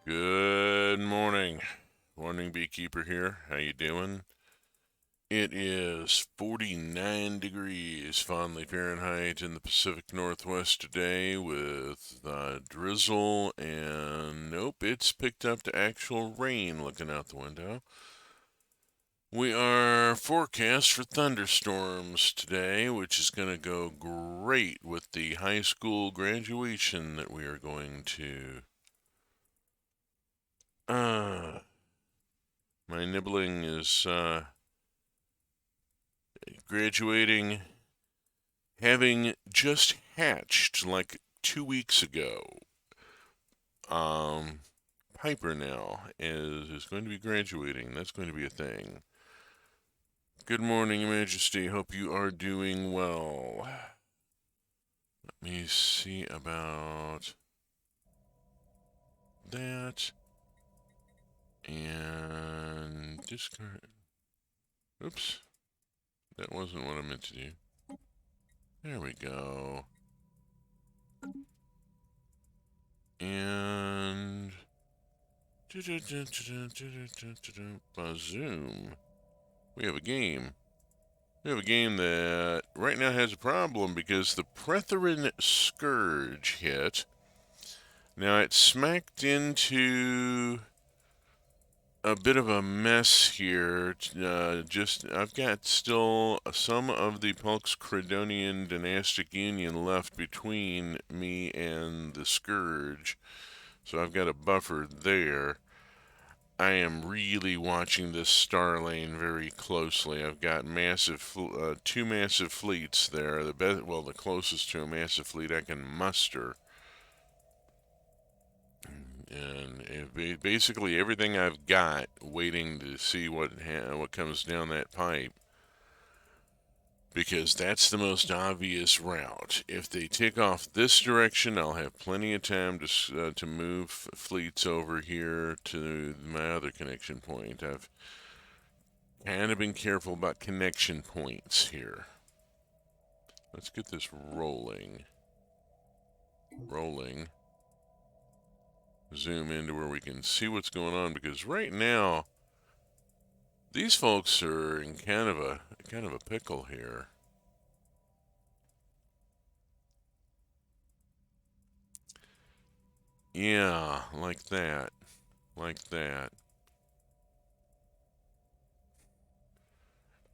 Good morning. Morning beekeeper here. How you doing? It is 49 degrees fondly Fahrenheit in the Pacific Northwest today with drizzle and nope, it's picked up to actual rain looking out the window. We are forecast for thunderstorms today, which is going to go great with the high school graduation that we are going to. Uh, my nibbling is graduating, having just hatched like 2 weeks ago. Um, Piper now is going to be graduating. That's going to be a thing. Good morning, Your Majesty. Hope you are doing well. Let me see about that. And discard. Oops. That wasn't what I meant to do. There we go. And Zoom. We have a game. We have a game that right now has a problem because the Pretherin Scourge hit. Now it smacked into a bit of a mess here. I've got still some of the Pulx Credonian dynastic union left between me and the Scourge, so I've got a buffer there. I am really watching this star lane very closely. I've got two massive fleets there. The closest to a massive fleet I can muster, and basically everything I've got waiting to see what comes down that pipe. Because that's the most obvious route. If they take off this direction, I'll have plenty of time to move fleets over here to my other connection point. I've kind of been careful about connection points here. Let's get this rolling. Rolling. Zoom into where we can see what's going on, because right now these folks are in kind of a pickle here. Yeah, like that. Like that.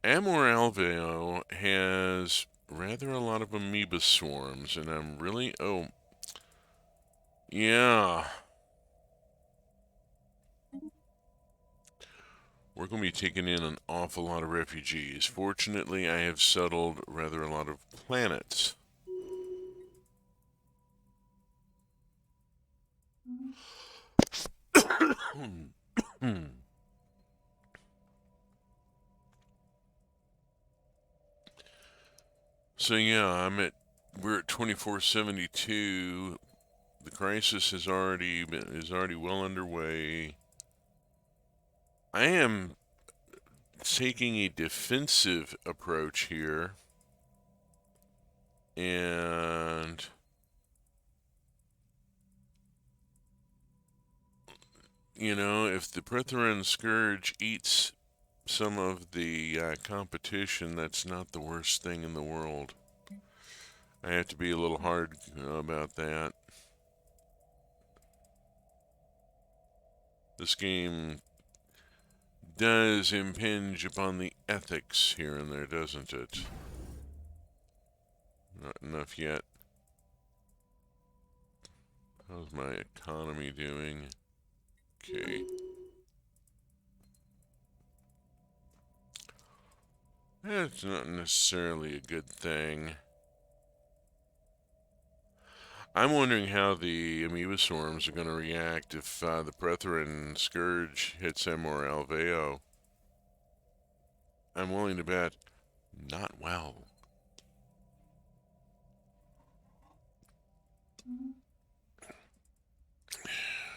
Amor has rather a lot of amoeba swarms, and I'm really. Oh, yeah. We're going to be taking in an awful lot of refugees. Fortunately, I have settled rather a lot of planets. So yeah, we're at 2472. The crisis is already well underway. I am taking a defensive approach here, and if the Pretheran Scourge eats some of the competition, that's not the worst thing in the world. I have to be a little hard about that. This game does impinge upon the ethics here and there, doesn't it? Not enough yet. How's my economy doing? Okay. That's not necessarily a good thing. I'm wondering how the amoeba swarms are going to react if the Pretheran Scourge hits them or Alveo. I'm willing to bet not well.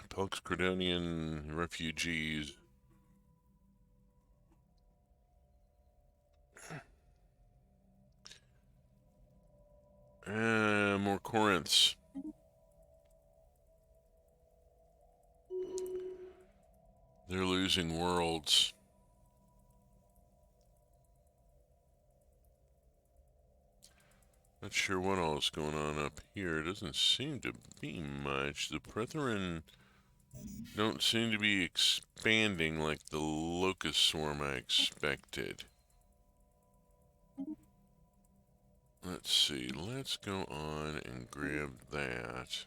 Pelx Credonian refugees. More Corinths. losing worlds. Not sure what all is going on up here. Doesn't seem to be much. The Brethren don't seem to be expanding like the locust swarm I expected. Let's see. Let's go on and grab that.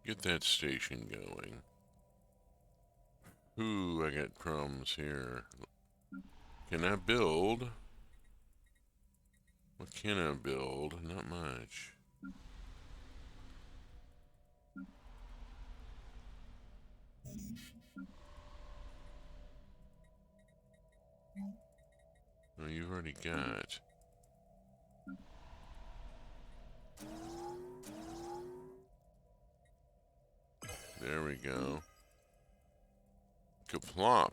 Get that station going. Ooh, I got problems here. Can I build? What can I build? Not much. Oh, you've already got. There we go. Kaplop.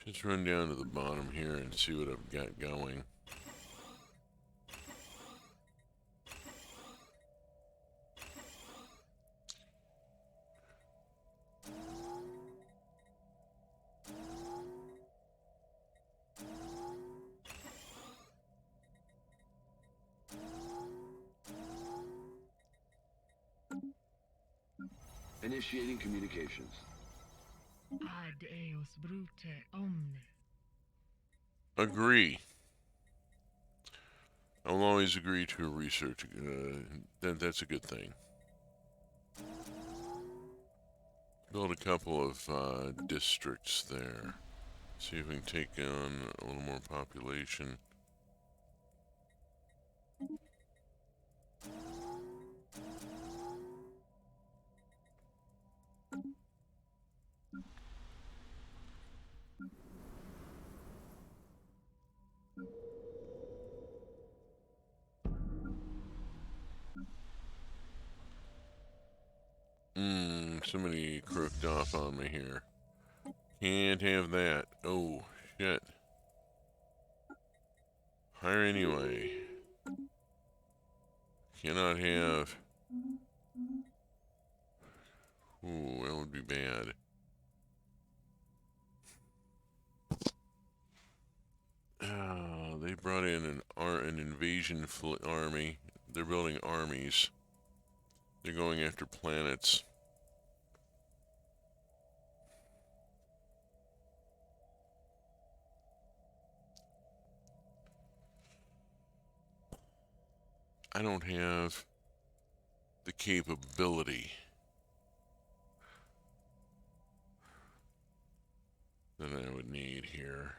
Just run down to the bottom here and see what I've got going. Initiating communications. Ad eos brute omne. Agree. I will always agree to a research. That's a good thing. Build a couple of districts there. See if we can take on a little more population. Somebody crooked off on me here. Can't have that. Oh, shit. Hire anyway. Cannot have. Ooh, that would be bad. Oh, they brought in an invasion army. They're building armies. They're going after planets. I don't have the capability that I would need here.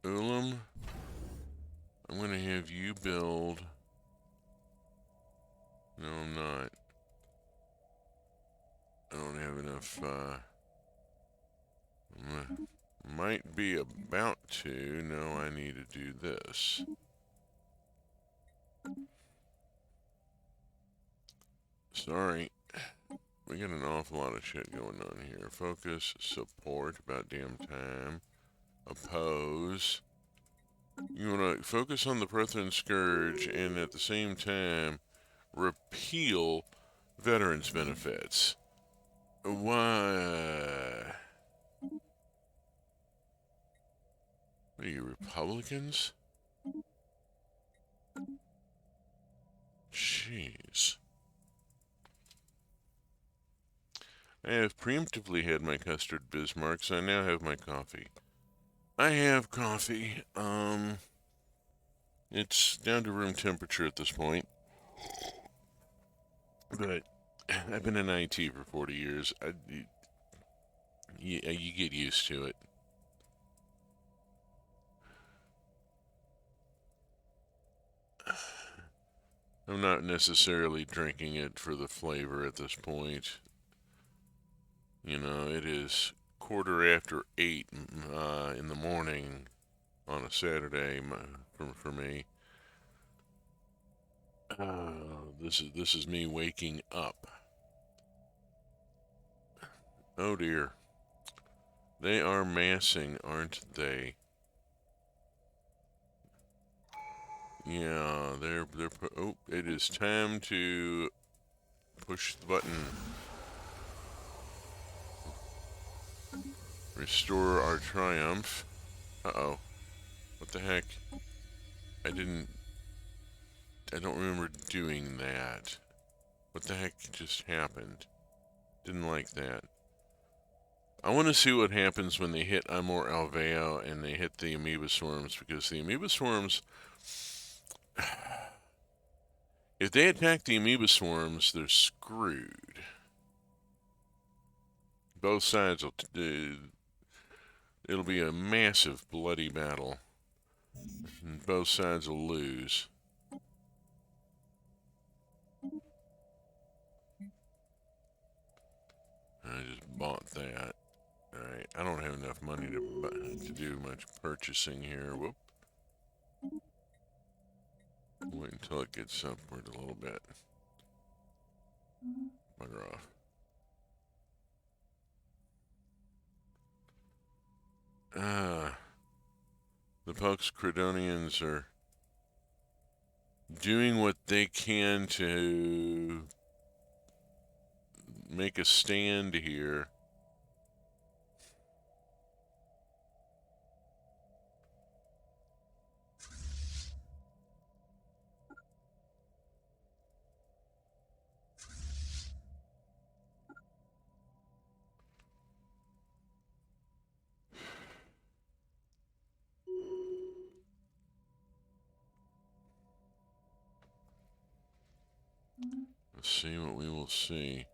Ulam, I'm going to have you build. No, I'm not. I don't have enough, might be about to. No, I need to do this. Sorry. We got an awful lot of shit going on here. Focus, support, about damn time. Oppose. You want to focus on the Brethren Scourge and at the same time repeal veterans benefits. Why? What are you, Republicans? Jeez. I have preemptively had my custard Bismarcks. I now have my coffee. I have coffee. It's down to room temperature at this point. But I've been in IT for 40 years. You get used to it. I'm not necessarily drinking it for the flavor at this point. You know, it is 8:15 in the morning on a Saturday for me. This is me waking up. Oh dear. They are massing, aren't they? Yeah, oh, it is time to push the button. Restore our triumph. Uh-oh. What the heck? I don't remember doing that. What the heck just happened? Didn't like that. I want to see what happens when they hit Amor Alveo and they hit the amoeba swarms, because the amoeba swarms, if they attack the amoeba swarms, they're screwed. Both sides it'll be a massive bloody battle. And both sides will lose. I just bought that. Alright, I don't have enough money to do much purchasing here. Whoop. Wait until it gets upward a little bit. Bugger off. The Pux Credonians are doing what they can to make a stand here. Let's see what we will see.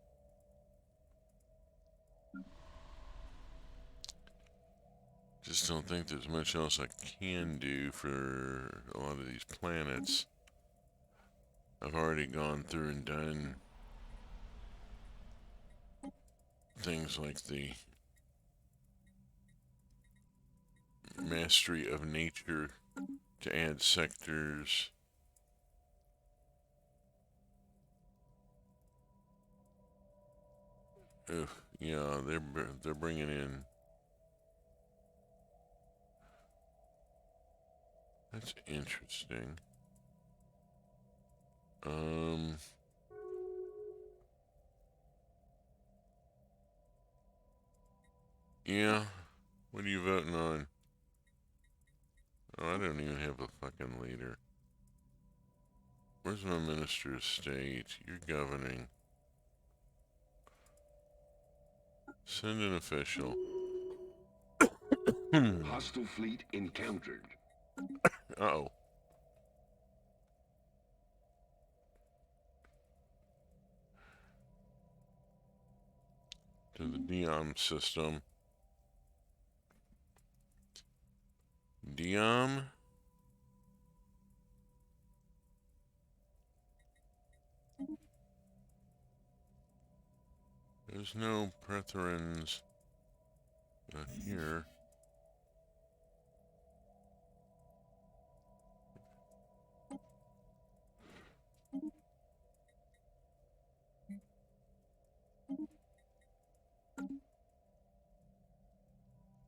Just don't think there's much else I can do for a lot of these planets. I've already gone through and done things like the mastery of nature to add sectors. Ugh, yeah, they're bringing in. That's interesting. Yeah. What are you voting on? Oh, I don't even have a fucking leader. Where's my Minister of State? You're governing. Send an official. Hostile fleet encountered. Uh-oh. To the Diom system. Diom? There's no Pretherans here.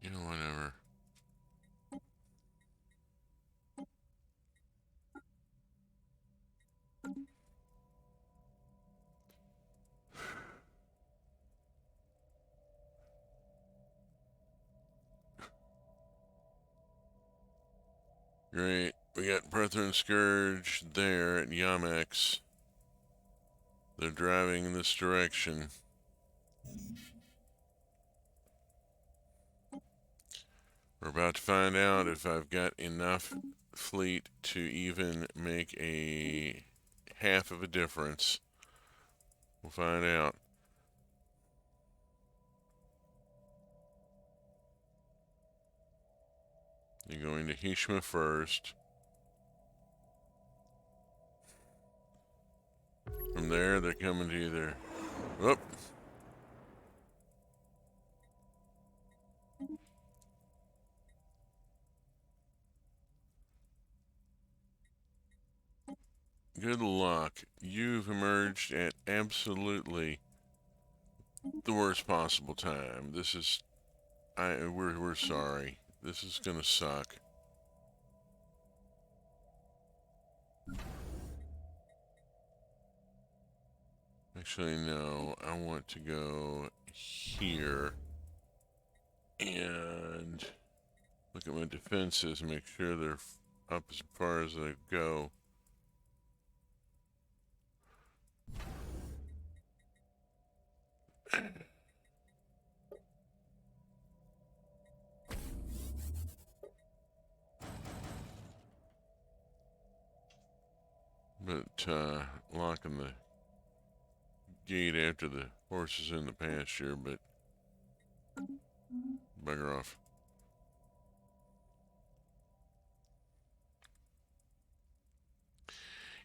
You know, whatever. Great. We got Brethren Scourge there at Yamex. They're driving in this direction. We're about to find out if I've got enough fleet to even make a half of a difference. We'll find out. You're going to Hishma first. From there, they're coming to either. Whoop. Good luck. You've emerged at absolutely the worst possible time. This is... we're sorry. This is gonna suck. Actually, no. I want to go here and look at my defenses and make sure they're up as far as they go. But locking the gate after the horse is in the pasture, but bugger off.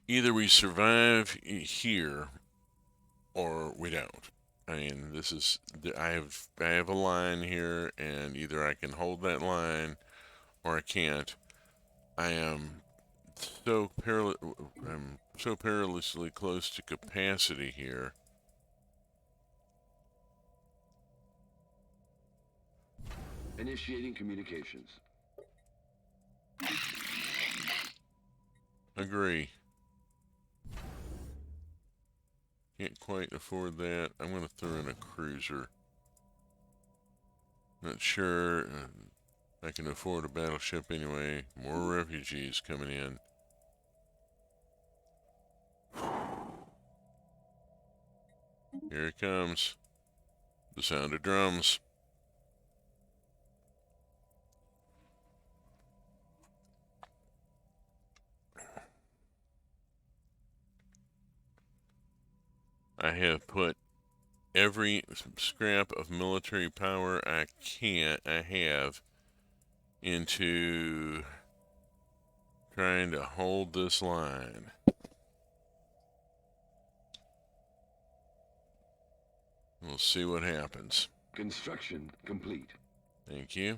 Either we survive here or we don't. I mean, this is I have a line here, and either I can hold that line or I can't. I am I'm so perilously close to capacity here. Initiating communications. Agree. Can't quite afford that. I'm going to throw in a cruiser. Not sure I can afford a battleship anyway. More refugees coming in. Here it comes. The sound of drums. I have put every scrap of military power I have into trying to hold this line. We'll see what happens. Construction complete. Thank you.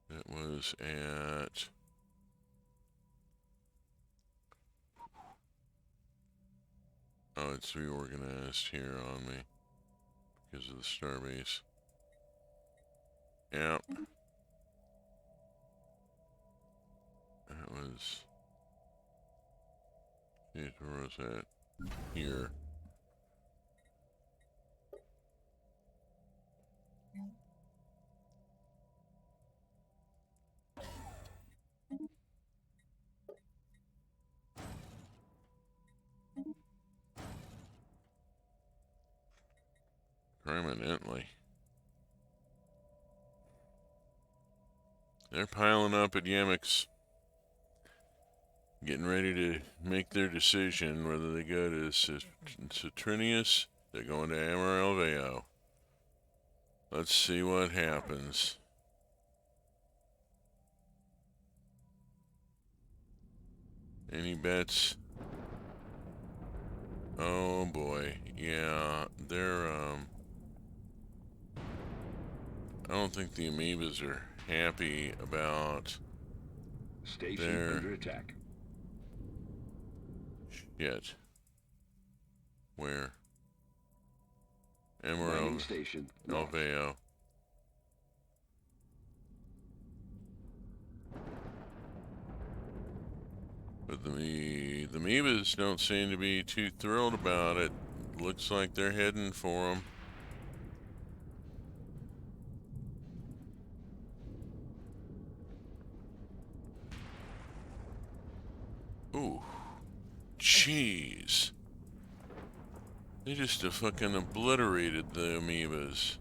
That was at... Oh, it's reorganized here on me because of the starbase. Yep. That was... Where was that? Here. Permanently. They're piling up at Yemix, getting ready to make their decision whether they go to Saturnius, they're going to Amarelveo. Let's see what happens. Any bets? Oh boy, yeah, they're I don't think the amoebas are happy about Station their under attack. shit. Where? Mining station north. Alveo. But the amoebas don't seem to be too thrilled about it. Looks like they're heading for them. Ooh. Jeez. They just fucking obliterated the amoebas.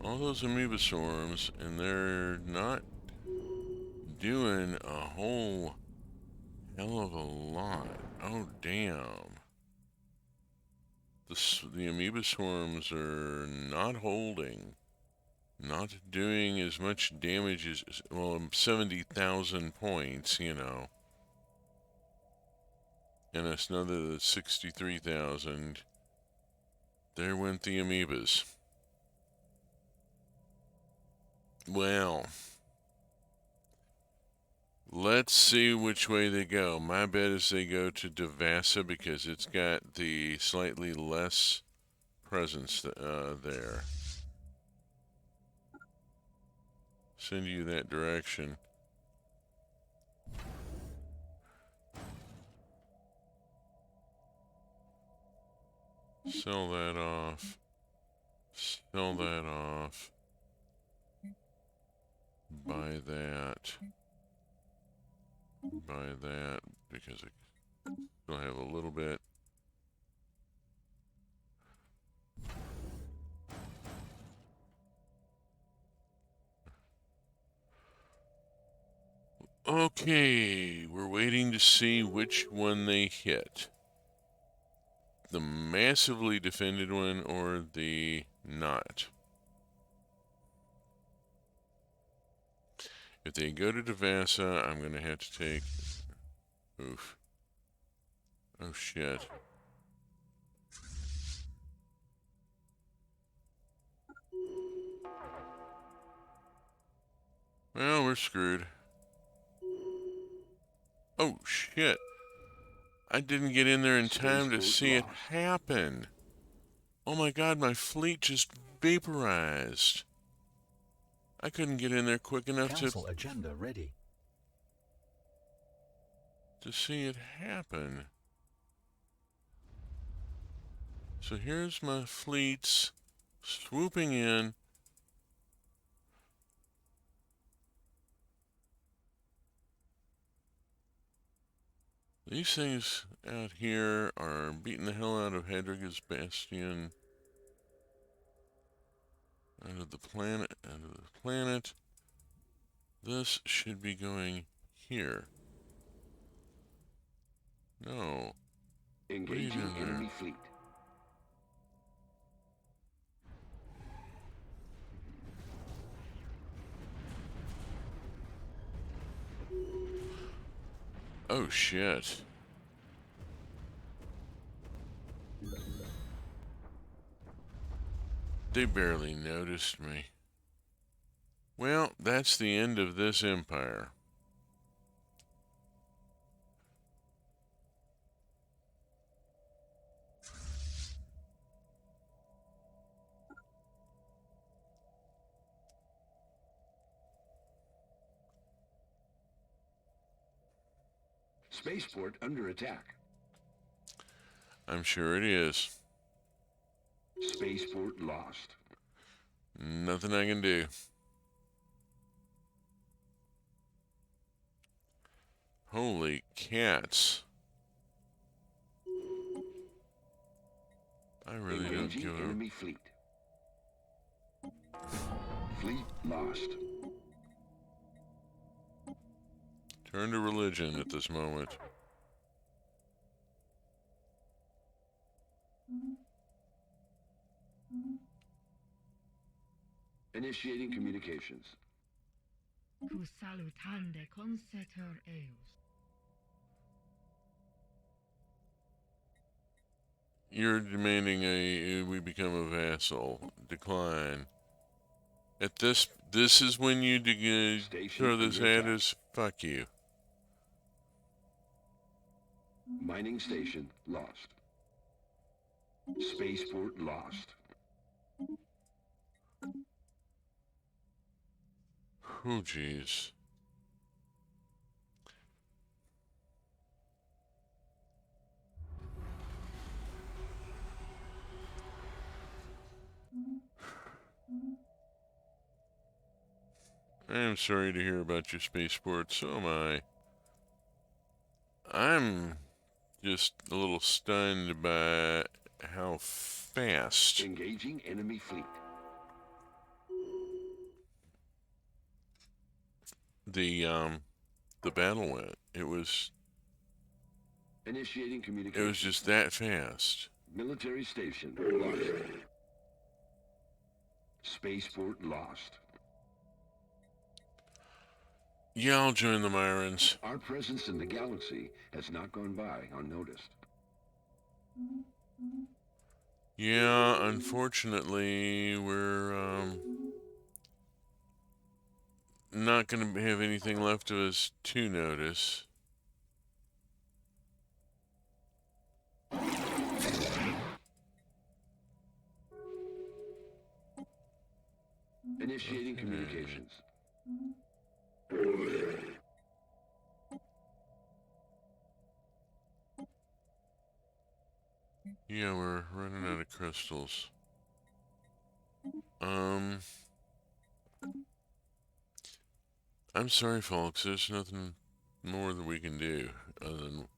All those amoeba swarms, and they're not doing a whole hell of a lot. Oh, damn. The amoeba swarms are not holding. Not doing as much damage as, well, 70,000 points, you know. And that's another 63,000. There went the amoebas. Well, let's see which way they go. My bet is they go to Devassa because it's got the slightly less presence there. Send you that direction. Sell that off. Sell that off. Buy that. Buy that because I still have a little bit. Okay, we're waiting to see which one they hit. The massively defended one or the not. If they go to Devassa, I'm going to have to take... Oof. Oh, shit. Well, we're screwed. Oh, shit. I didn't get in there in time to see it happen. Oh my god, my fleet just vaporized. I couldn't get in there quick enough Council agenda ready. to see it happen. So here's my fleets swooping in. These things out here are beating the hell out of Hedriga's Bastion. Out of the planet, out of the planet. This should be going here. No. Engaging doing there? enemy fleet. Oh shit. They barely noticed me. Well, that's the end of this empire. Spaceport under attack. I'm sure it is. Spaceport lost. Nothing I can do. Holy cats. I really don't Engaging give a... enemy fleet. Fleet lost. Turn to religion at this moment. Initiating communications. Cu salutande consetur eus. You're demanding we become a vassal. Decline. At this is when you throw this at us. Fuck you. Mining station lost. Spaceport lost. Oh, jeez. I am sorry to hear about your spaceport, so am I. I'm just a little stunned by how fast Engaging enemy fleet. the battle went. It was Initiating communications. just that fast. Military station lost. Spaceport lost. Yeah, I'll join the Myrans. Our presence in the galaxy has not gone by unnoticed. Yeah, unfortunately, we're not going to have anything left of us to notice. Initiating Okay. communications. Yeah, we're running out of crystals. I'm sorry, folks. There's nothing more that we can do other than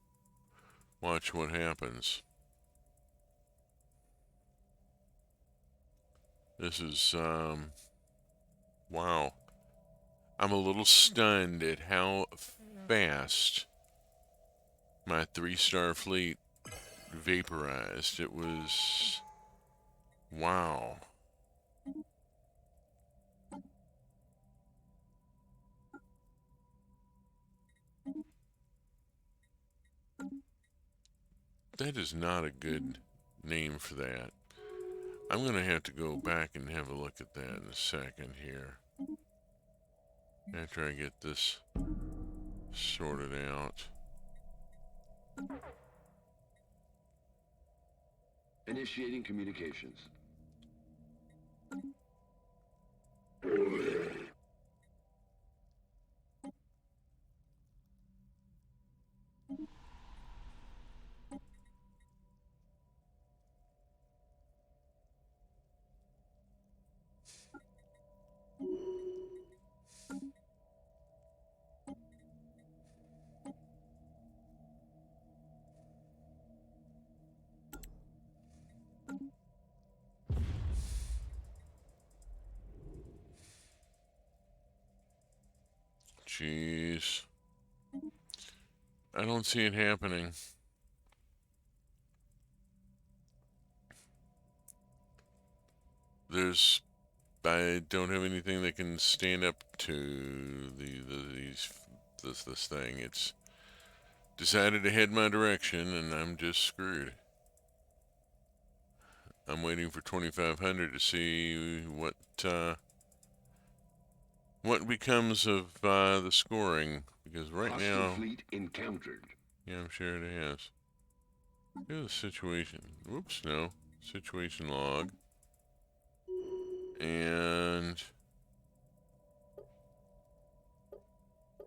watch what happens. This is, wow. I'm a little stunned at how fast my 3-star fleet vaporized. It was, wow. That is not a good name for that. I'm going to have to go back and have a look at that in a second here. After I get this sorted out. Initiating communications. Jeez. I don't see it happening. I don't have anything that can stand up to this thing. It's decided to head my direction, and I'm just screwed. I'm waiting for 2,500 to see what becomes of the scoring, because right Hostile now, fleet encountered. yeah, I'm sure it has. Here's the situation. Whoops, no. Situation log. And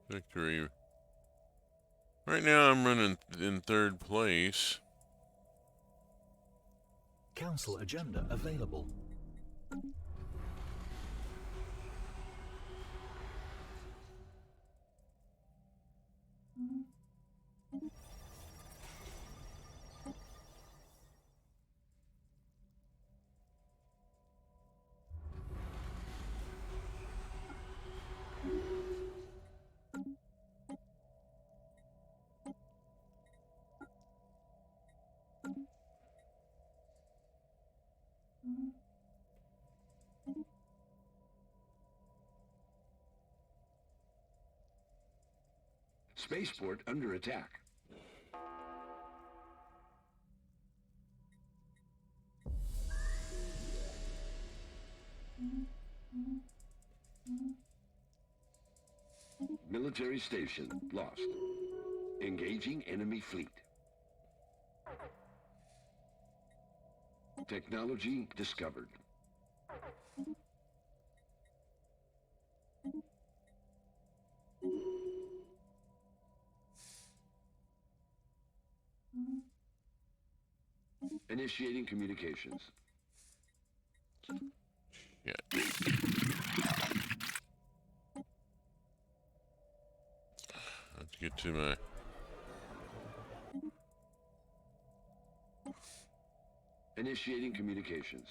victory. Right now I'm running in 3rd place. Council agenda available. Spaceport under attack. Military station lost. Engaging enemy fleet. Technology discovered. Initiating communications. Yeah. Let's get to my... Initiating communications.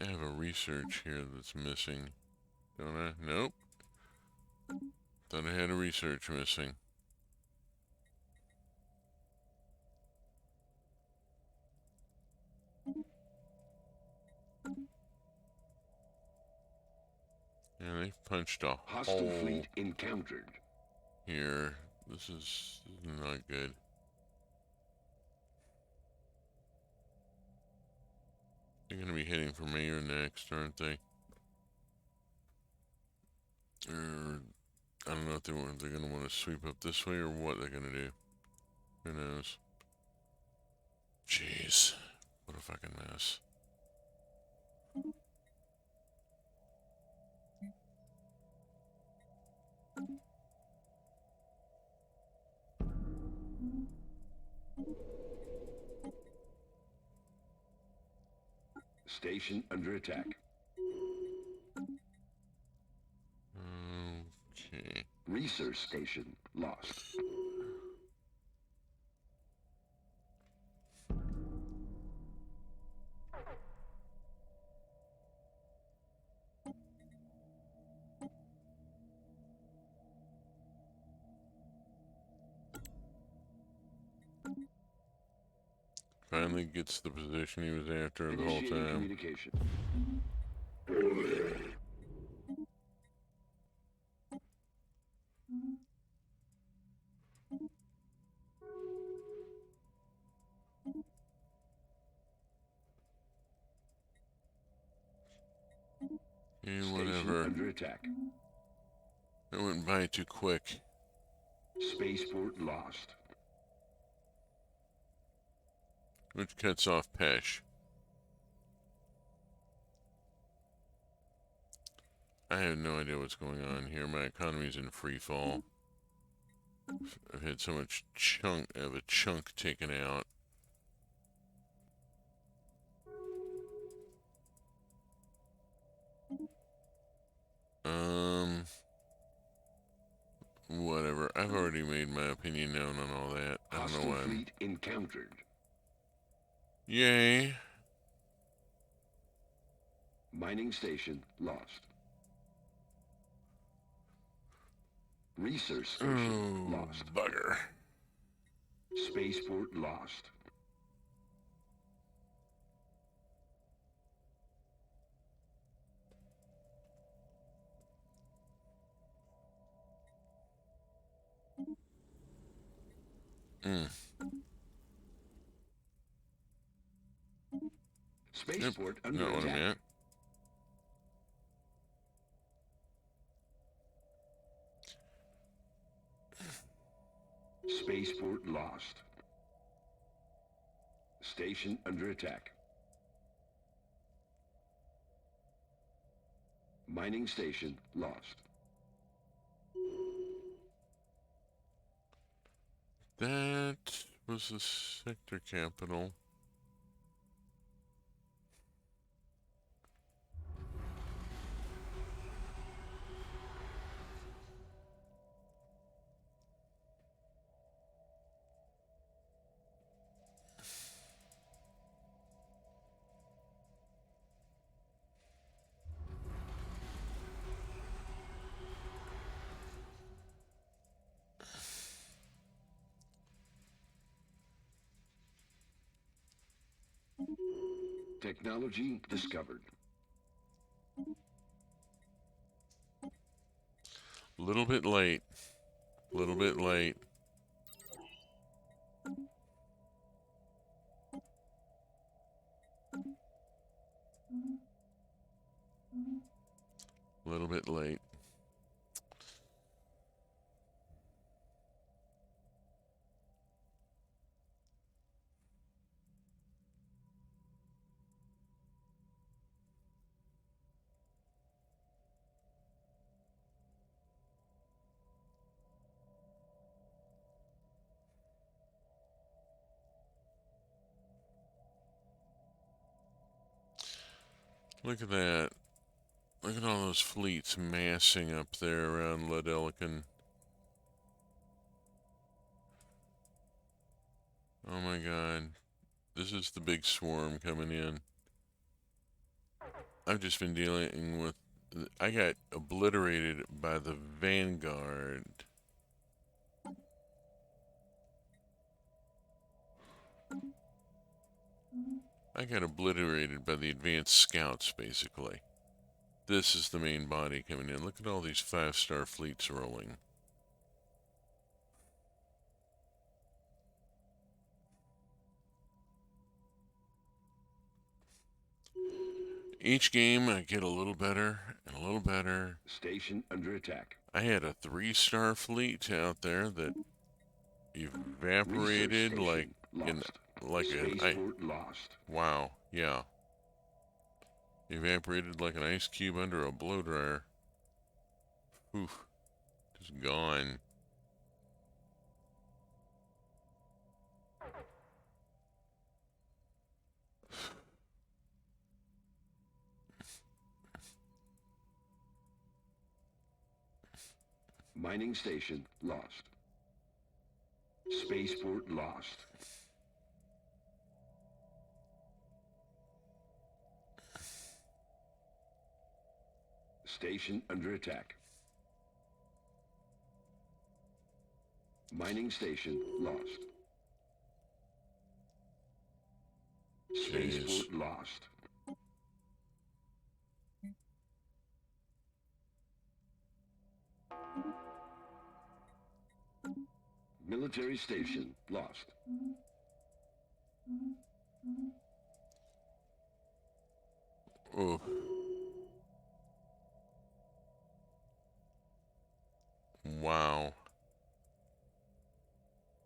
I have a research here that's missing. Don't I? Nope. Thought I had a research missing. And they punched a Hostile hole fleet encountered. here. This is not good. They're going to be heading for Mayor next, aren't they? Or, I don't know if they're going to want to sweep up this way or what they're going to do. Who knows? Jeez. What a fucking mess. Station under attack. Okay. Research station lost. Finally gets the position he was after the whole Initiating time. communication. Yeah, Station whatever. under attack. That went by too quick. Spaceport lost. Which cuts off Pesh. I have no idea what's going on here. My economy's in free fall. I've had so much a chunk taken out. Whatever. I've already made my opinion known on all that. I don't know Hostile why I'm... fleet encountered. Yay. Mining station lost. Research station Oh, lost. bugger. Spaceport lost. Spaceport under Not what I attack. meant. Spaceport lost. Station under attack. Mining station lost. That was the sector capital. Technology discovered. A little bit late. A little bit late. A little bit late. Look at that. Look at all those fleets massing up there around Ledelican. Oh my god. This is the big swarm coming in. I've just been dealing with... I got obliterated by the Vanguard. I got obliterated by the advanced scouts, basically. This is the main body coming in. Look at all these 5-star fleets rolling. Each game I get a little better and a little better. Station under attack. I had a 3-star fleet out there that evaporated like lost. an Spaceport lost. wow, yeah. Evaporated like an ice cube under a blow dryer. Oof, just gone. Mining station lost. Spaceport lost. Station under attack. Mining station lost. Spaceport lost. Military station lost. Oh. Wow.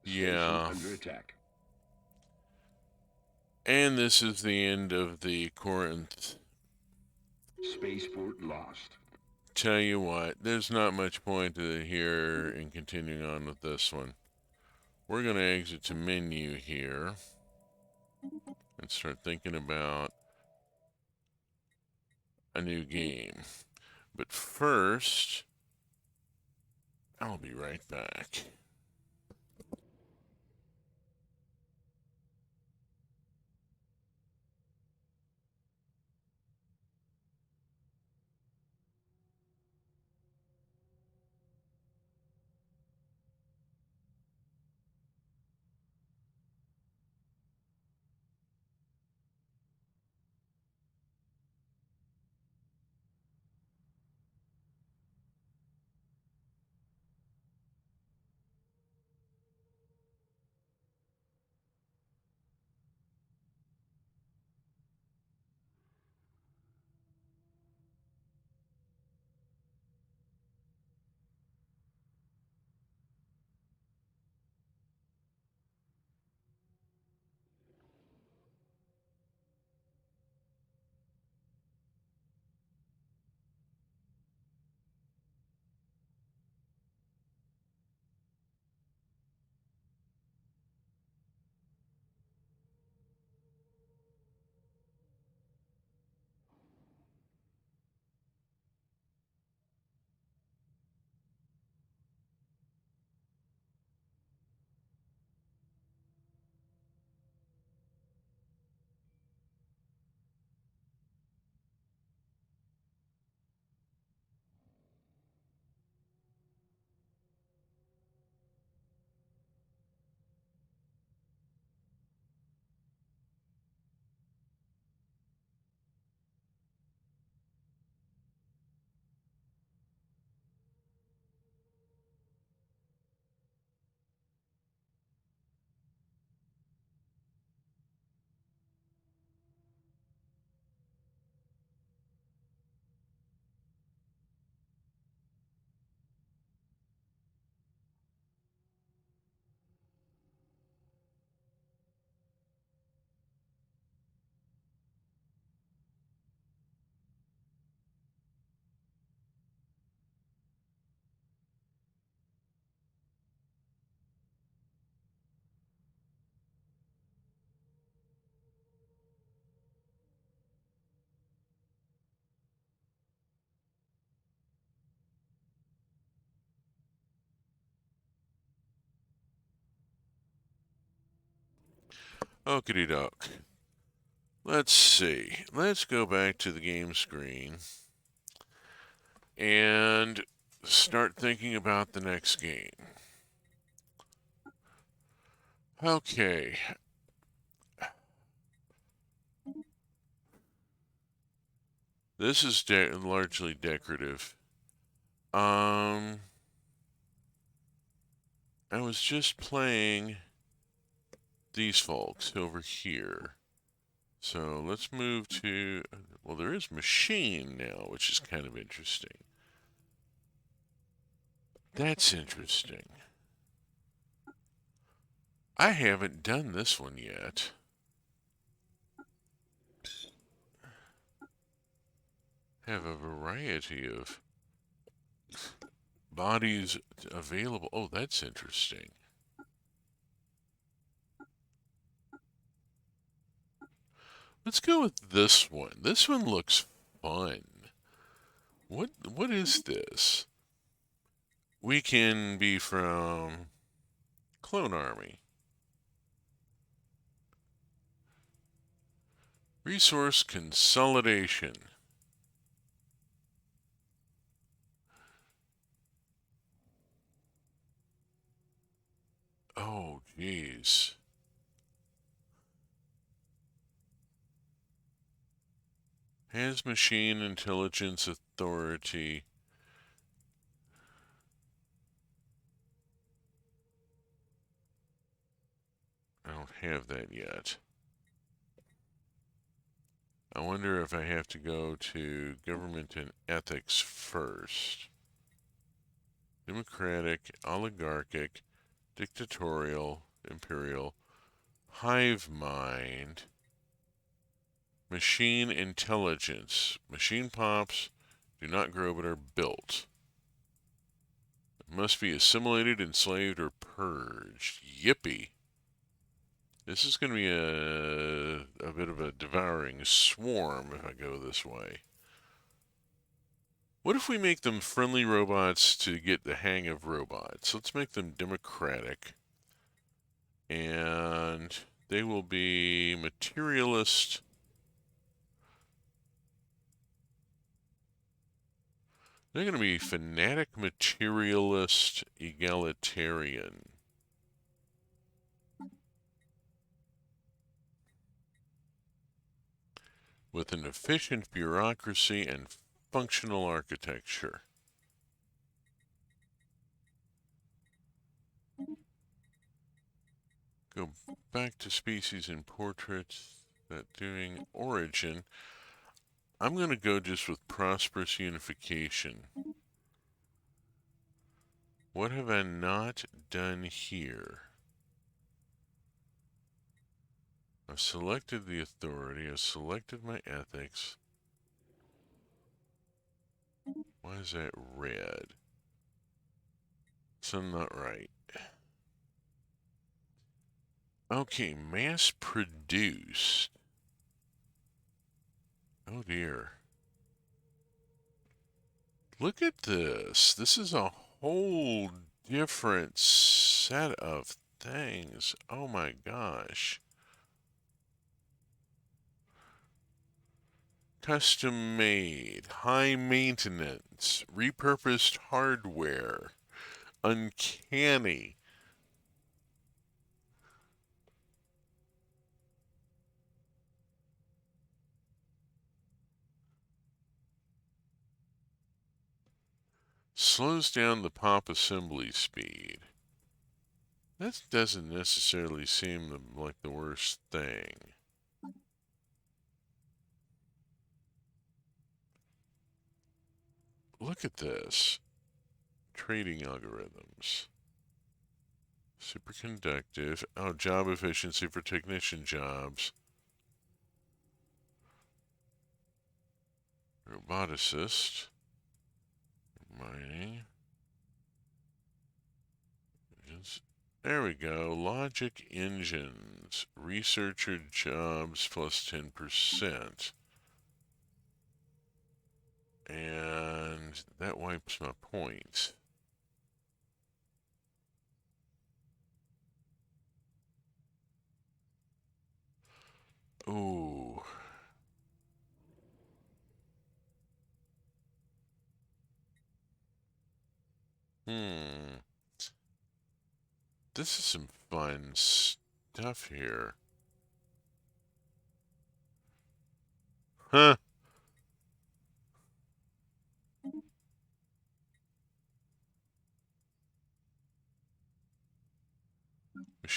Station Yeah. under attack. And this is the end of the Corinth. Spaceport lost. Tell you what, there's not much point to here in continuing on with this one. We're going to exit to menu here and start thinking about a new game. But first, I'll be right back. Okie doke. Let's see. Let's go back to the game screen and start thinking about the next game. Okay. This is largely decorative. I was just playing these folks over here. So let's move to, well, there is machine now, which is kind of interesting. That's interesting. I haven't done this one yet. Have a variety of bodies available. Oh, that's interesting. Let's go with this one. This one looks fun. What is this? We can be from Clone Army. Resource consolidation. Oh, geez. Has machine intelligence authority. I don't have that yet. I wonder if I have to go to government and ethics first. Democratic, oligarchic, dictatorial, imperial, hive mind, machine intelligence. Machine pops do not grow but are built. Must be assimilated, enslaved, or purged. Yippee. This is going to be a bit of a devouring swarm if I go this way. What if we make them friendly robots to get the hang of robots? Let's make them democratic. And they will be materialist. They're going to be fanatic, materialist, egalitarian. With an efficient bureaucracy and functional architecture. Go back to species and portraits. That doing origin. I'm going to go just with prosperous unification. What have I not done here? I've selected the authority. I've selected my ethics. Why is that red? Something not right. Okay, mass produced. Oh dear. Look at this. This is a whole different set of things. Oh my gosh. Custom made, high maintenance, repurposed hardware, uncanny. Slows down the pop assembly speed. That doesn't necessarily seem like the worst thing. Look at this. Trading algorithms. Superconductive. Oh, job efficiency for technician jobs. Roboticist. Mining. There we go. Logic engines. Researcher jobs plus 10%. And that wipes my points. Ooh. This is some fun stuff here. Huh.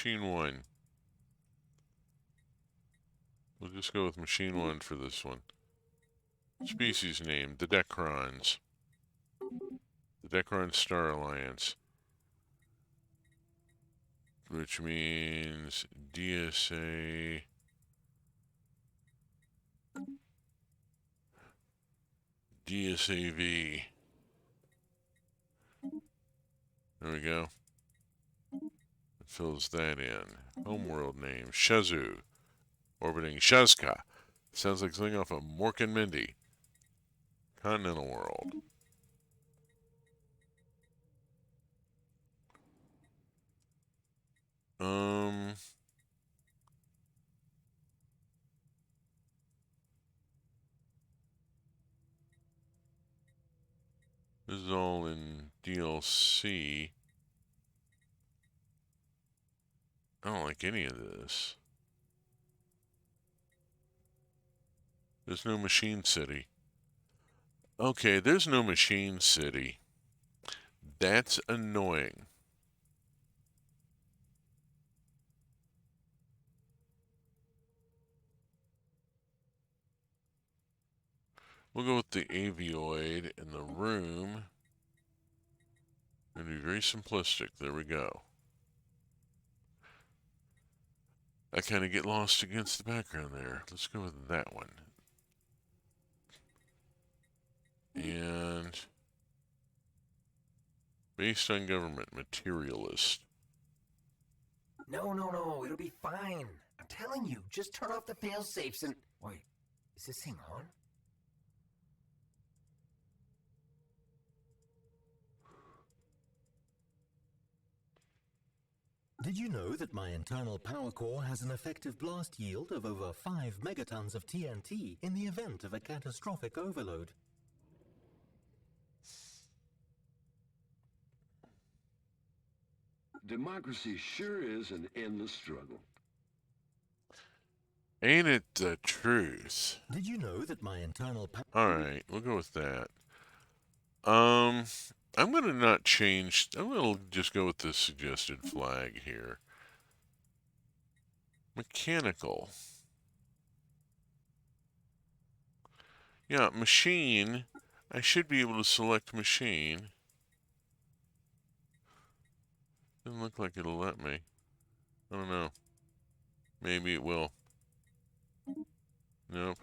Machine 1. We'll just go with Machine 1 for this one. Species name, the Decrons. The Decron Star Alliance. Which means DSA... DSAV. There we go. It fills that in. Homeworld name, Shazu. Orbiting Shazka. Sounds like something off of Mork and Mindy. Continental world. This is all in DLC. I don't like any of this. There's no Machine City. Okay, there's no Machine City. That's annoying. We'll go with the Avioid in the room. And be very simplistic. There we go. I kind of get lost against the background there. Let's go with that one. And based on government, materialist. No, it'll be fine. I'm telling you, just turn off the fail-safes and... Wait, is this thing on? Did you know that my internal power core has an effective blast yield of over 5 megatons of TNT in the event of a catastrophic overload? Democracy sure is an endless struggle. Ain't it the truth? Did you know that my internal power... Alright, we'll go with that. I'm going to not change. I'm going to just go with the suggested flag here. Mechanical. Yeah, machine. I should be able to select machine. Doesn't look like it'll let me. I don't know. Maybe it will. Nope.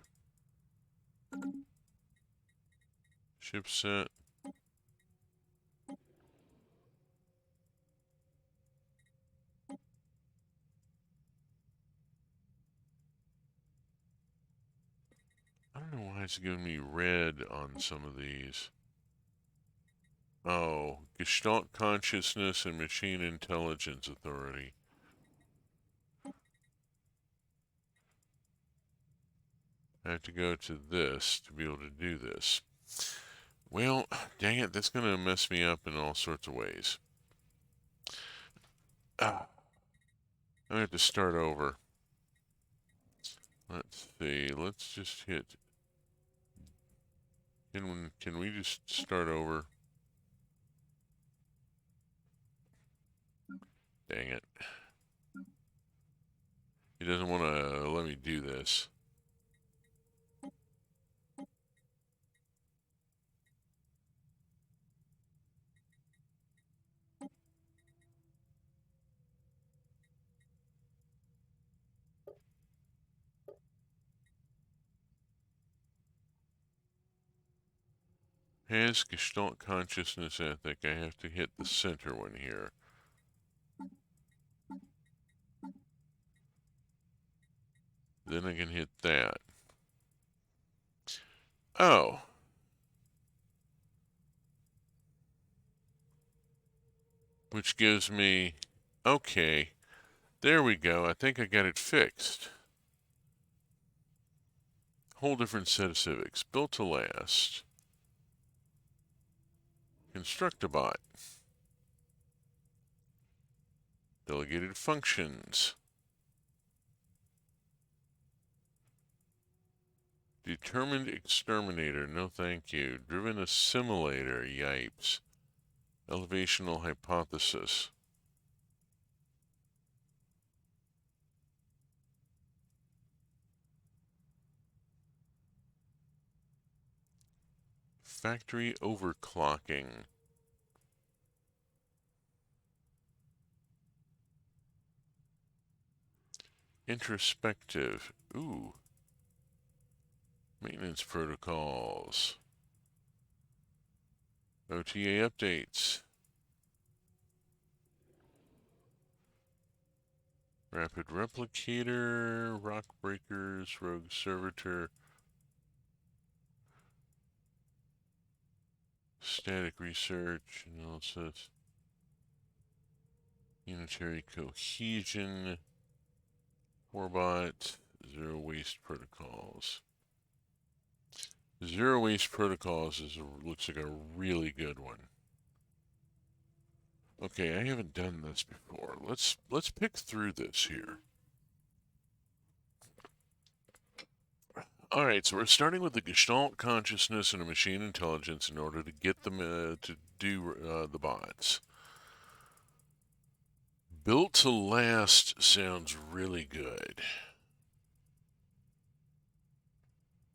Ship set. I don't know why it's giving me red on some of these. Oh, Gestalt Consciousness and Machine Intelligence Authority. I have to go to this to be able to do this. Well, dang it, that's going to mess me up in all sorts of ways. I'm going to have to start over. Let's see, let's just hit... Can we just start over? Dang it. He doesn't want to let me do this. Has Gestalt Consciousness Ethic. I have to hit the center one here. Then I can hit that. Oh. Which gives me... Okay. There we go. I think I got it fixed. Whole different set of civics. Built to last. Construct a bot. Delegated functions. Determined exterminator, no thank you. Driven assimilator, yipes. Elevational hypothesis. Factory overclocking. Introspective. Ooh. Maintenance protocols. OTA updates. Rapid replicator, rock breakers, rogue servitor, static research, analysis, unitary cohesion, Warbot, zero waste protocols. Zero waste protocols looks like a really good one. Okay, I haven't done this before. Let's pick through this here. Alright, so we're starting with the Gestalt consciousness and a machine intelligence in order to get them to do the bots. Built to last sounds really good.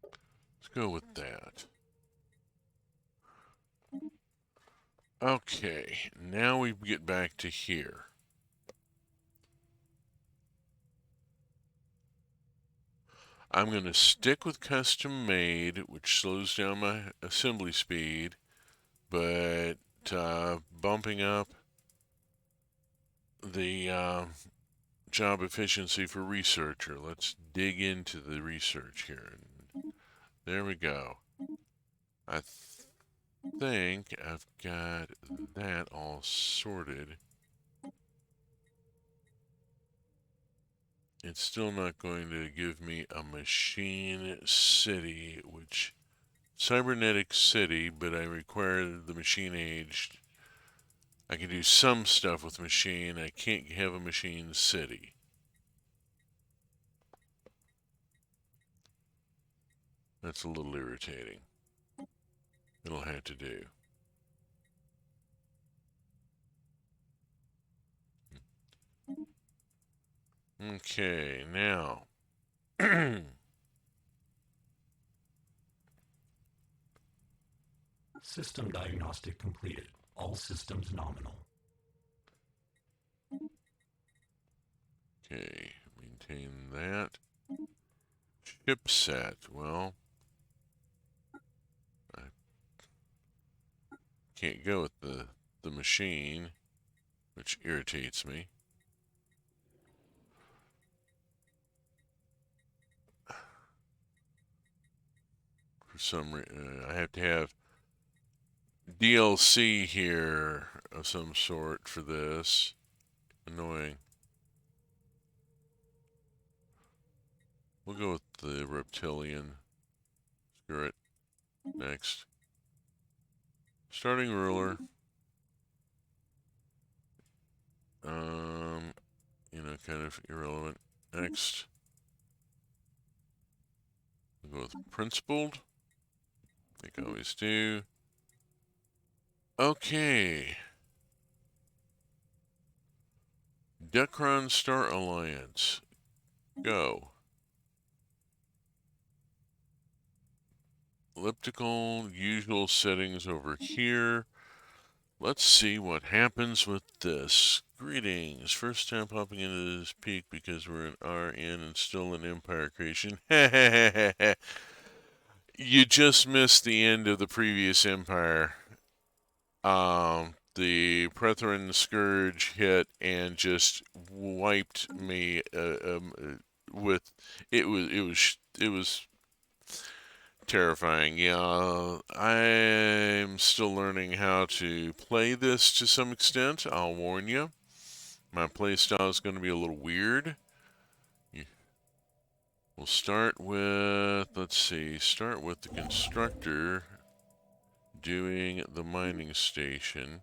Let's go with that. Okay, now we get back to here. I'm going to stick with custom made, which slows down my assembly speed, but bumping up the job efficiency for researcher. Let's dig into the research here. There we go. I think I've got that all sorted. It's still not going to give me a machine city, which cybernetic city, but I require the machine aged. I can do some stuff with machine. I can't have a machine city. That's a little irritating. It'll have to do. Okay, now. System diagnostic completed. All systems nominal. Okay, maintain that. Chipset, well, I can't go with the machine, which irritates me. For some reason, I have to have DLC here of some sort for this. Annoying. We'll go with the reptilian. Screw it. Next. Starting ruler. Kind of irrelevant. Next. We'll go with principled. Like I always do. Okay. Decron Star Alliance. Go. Elliptical, usual settings over here. Let's see what happens with this. Greetings. First time popping into this peak because we're in RN and still in Empire creation. You just missed the end of the previous Empire. The Pretheran Scourge hit and just wiped me with it was terrifying. Yeah, I'm still learning how to play this to some extent. I'll warn you. My playstyle is going to be a little weird. We'll start with, let's see, start with the constructor doing the mining station.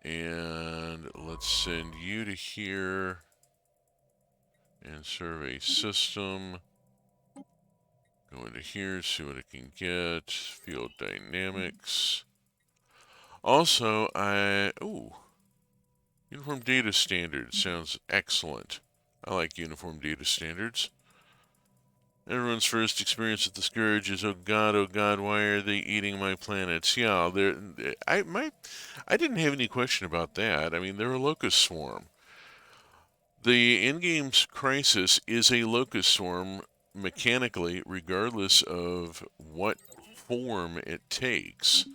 And let's send you to here and survey system. Go into here, see what it can get. Field dynamics. Also, uniform data standards sounds excellent. I like uniform data standards. Everyone's first experience with the Scourge is, oh God, why are they eating my planets? Yeah, I didn't have any question about that. I mean, they're a locust swarm. The in-game crisis is a locust swarm mechanically, regardless of what form it takes.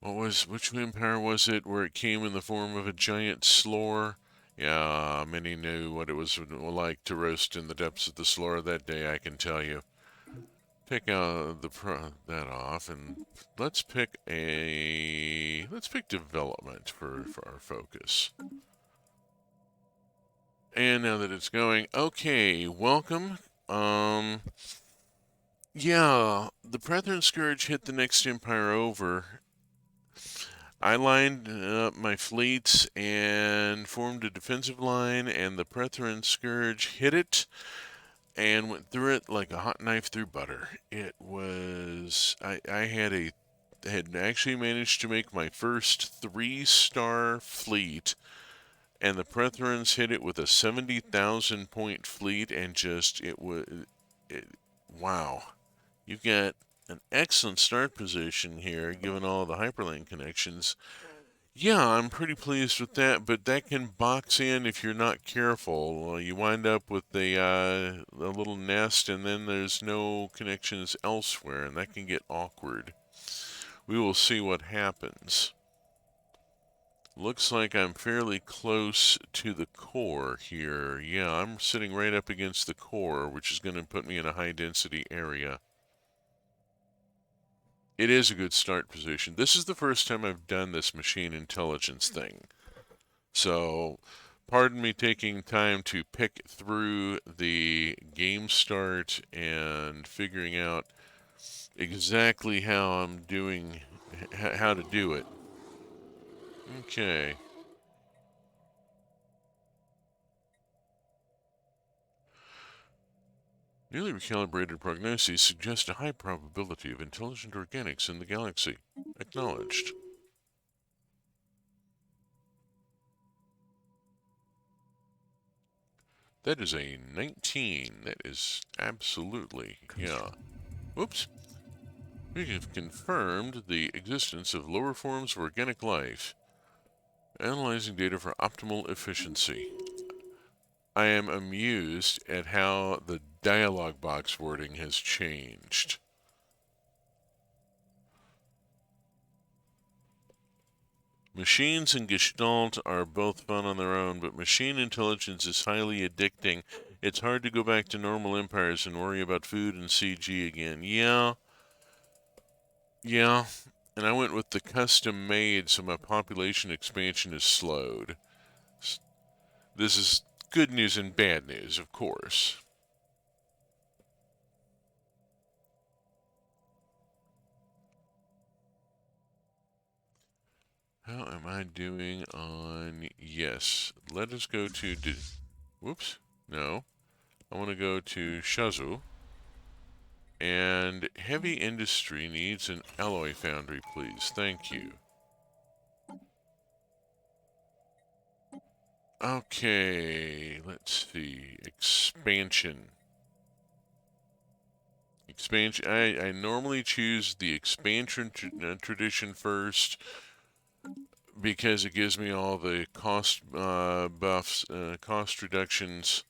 Which empire was it where it came in the form of a giant slore? Yeah, many knew what it was like to roast in the depths of the slore that day, I can tell you. Pick out that off, and let's pick development for our focus. And now that it's going, okay, welcome. Yeah, the Brethren Scourge hit the next empire over. I lined up my fleets and formed a defensive line, and the Brethren Scourge hit it and went through it like a hot knife through butter. It was I had actually managed to make my first 3-star fleet, and the Brethrens hit it with a 70,000 point fleet, and wow. You've got an excellent start position here, given all the hyperlink connections. Yeah, I'm pretty pleased with that, but that can box in if you're not careful. You wind up with a little nest, and then there's no connections elsewhere, and that can get awkward. We will see what happens. Looks like I'm fairly close to the core here. Yeah, I'm sitting right up against the core, which is going to put me in a high-density area. It is a good start position. This is the first time I've done this machine intelligence thing. So, pardon me taking time to pick through the game start and figuring out exactly how I'm doing, how to do it. Okay. Newly recalibrated prognoses suggest a high probability of intelligent organics in the galaxy. Acknowledged. That is a 19. That is absolutely, yeah. Whoops. We have confirmed the existence of lower forms of organic life. Analyzing data for optimal efficiency. I am amused at how the dialog box wording has changed. Machines and Gestalt are both fun on their own, but machine intelligence is highly addicting. It's hard to go back to normal empires and worry about food and CG again. Yeah. And I went with the custom made, so my population expansion is slowed. This is good news and bad news, of course. How am I doing on... Yes, let us go to... Whoops. No. I want to go to Shazu. And heavy industry needs an alloy foundry, please. Thank you. Okay, let's see. Expansion. I normally choose the expansion tradition first, because it gives me all the cost buffs, cost reductions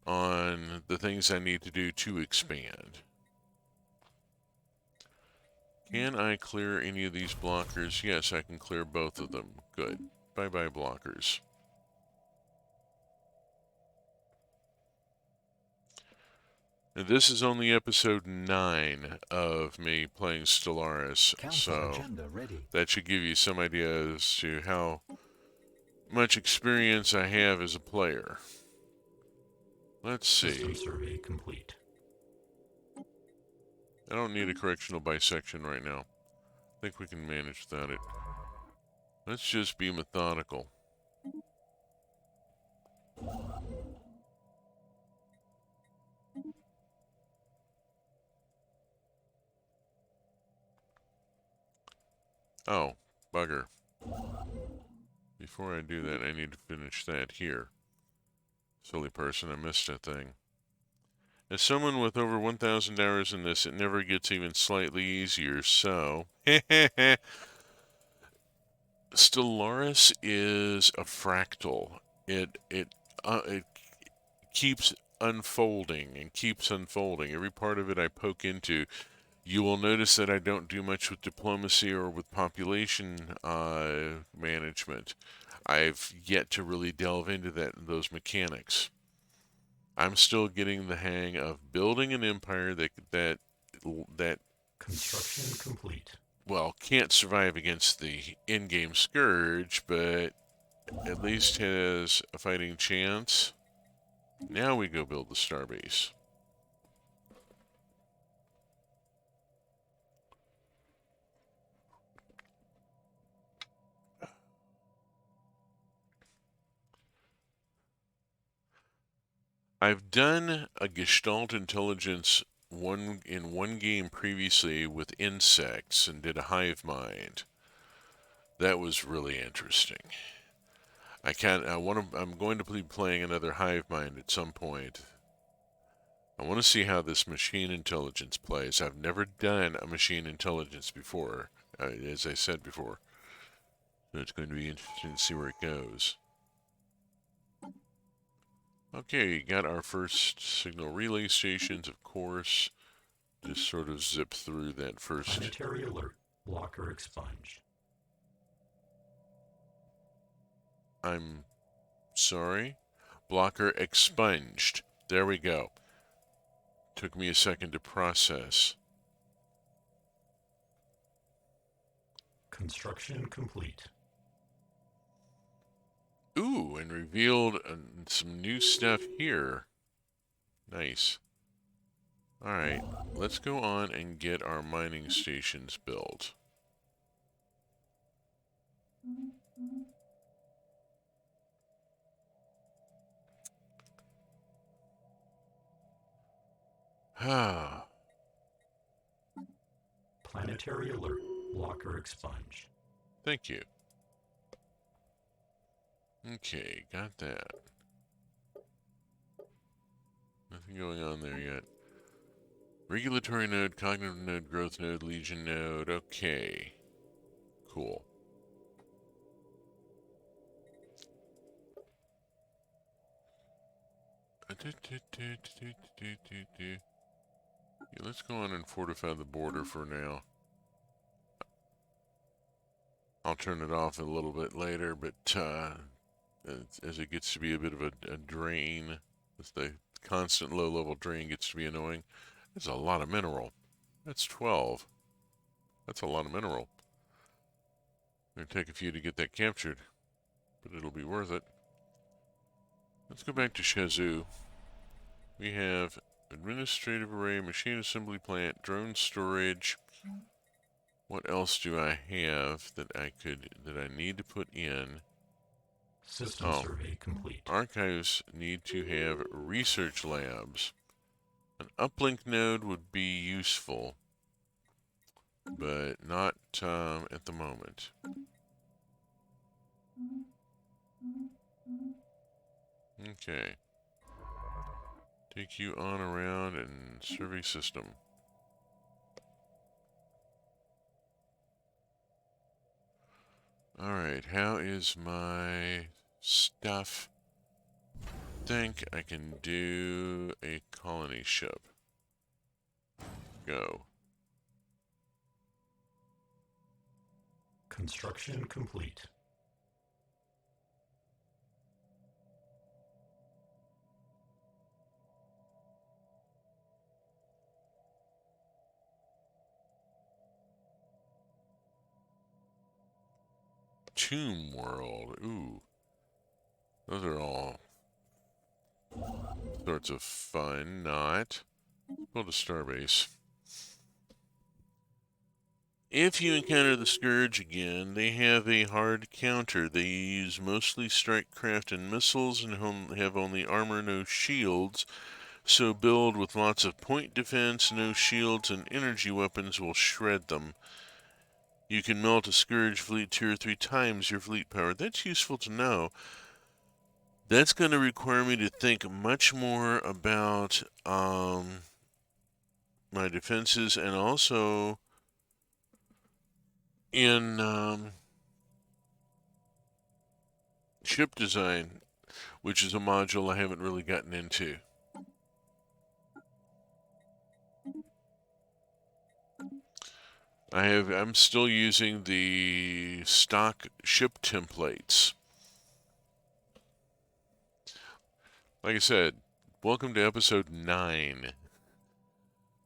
on the things I need to do to expand. Can I clear any of these blockers? Yes, I can clear both of them. Good. Bye-bye, blockers. Now, this is only episode 9 of me playing Stellaris, so that should give you some idea as to how much experience I have as a player. Let's see. System survey complete. I don't need a correctional bisection right now. I think we can manage without it. Let's just be methodical. Oh, bugger. Before I do that, I need to finish that here. Silly person, I missed that thing. As someone with over 1,000 hours in this, it never gets even slightly easier, so... Stellaris is a fractal. It keeps unfolding and keeps unfolding. Every part of it I poke into. You will notice that I don't do much with diplomacy or with population management. I've yet to really delve into those mechanics. I'm still getting the hang of building an empire that Construction complete. well, can't survive against the in-game scourge, but at least has a fighting chance. Now we go build the starbase. I've done a Gestalt intelligence in one game previously with insects and did a hive mind. That was really interesting. I'm going to be playing another hive mind at some point. I want to see how this machine intelligence plays. I've never done a machine intelligence before, as I said before. So it's going to be interesting to see where it goes. Okay, got our first signal relay stations, of course. Just sort of zip through that first. Planetary alert. Blocker expunged. I'm sorry. Blocker expunged. There we go. Took me a second to process. Construction complete. Ooh, and revealed some new stuff here. Nice. Alright, let's go on and get our mining stations built. Ah. Planetary alert. Blocker expunged. Thank you. Okay, got that. Nothing going on there yet. Regulatory node, cognitive node, growth node, legion node. Okay. Cool. Yeah, let's go on and fortify the border for now. I'll turn it off a little bit later, but as it gets to be a bit of a drain, as the constant low-level drain gets to be annoying. That's a lot of mineral. That's 12. That's a lot of mineral. It'll take a few to get that captured, but it'll be worth it. Let's go back to Shazoo. We have administrative array, machine assembly plant, drone storage. What else do I have that I need to put in? System survey complete. Archives need to have research labs. An uplink node would be useful, but not at the moment. Okay. Take you on around and survey system. Alright, how is my stuff? Think I can do a colony ship. Go. Construction complete. Tomb World. Ooh. Those are all sorts of fun. Not. Build a starbase. If you encounter the Scourge again, they have a hard counter. They use mostly strike craft and missiles and have only armor, no shields. So build with lots of point defense, no shields, and energy weapons will shred them. You can melt a Scourge fleet 2 or 3 times your fleet power. That's useful to know. That's going to require me to think much more about my defenses, and also in ship design, which is a module I haven't really gotten into. I'm still using the stock ship templates. Like I said, welcome to episode 9.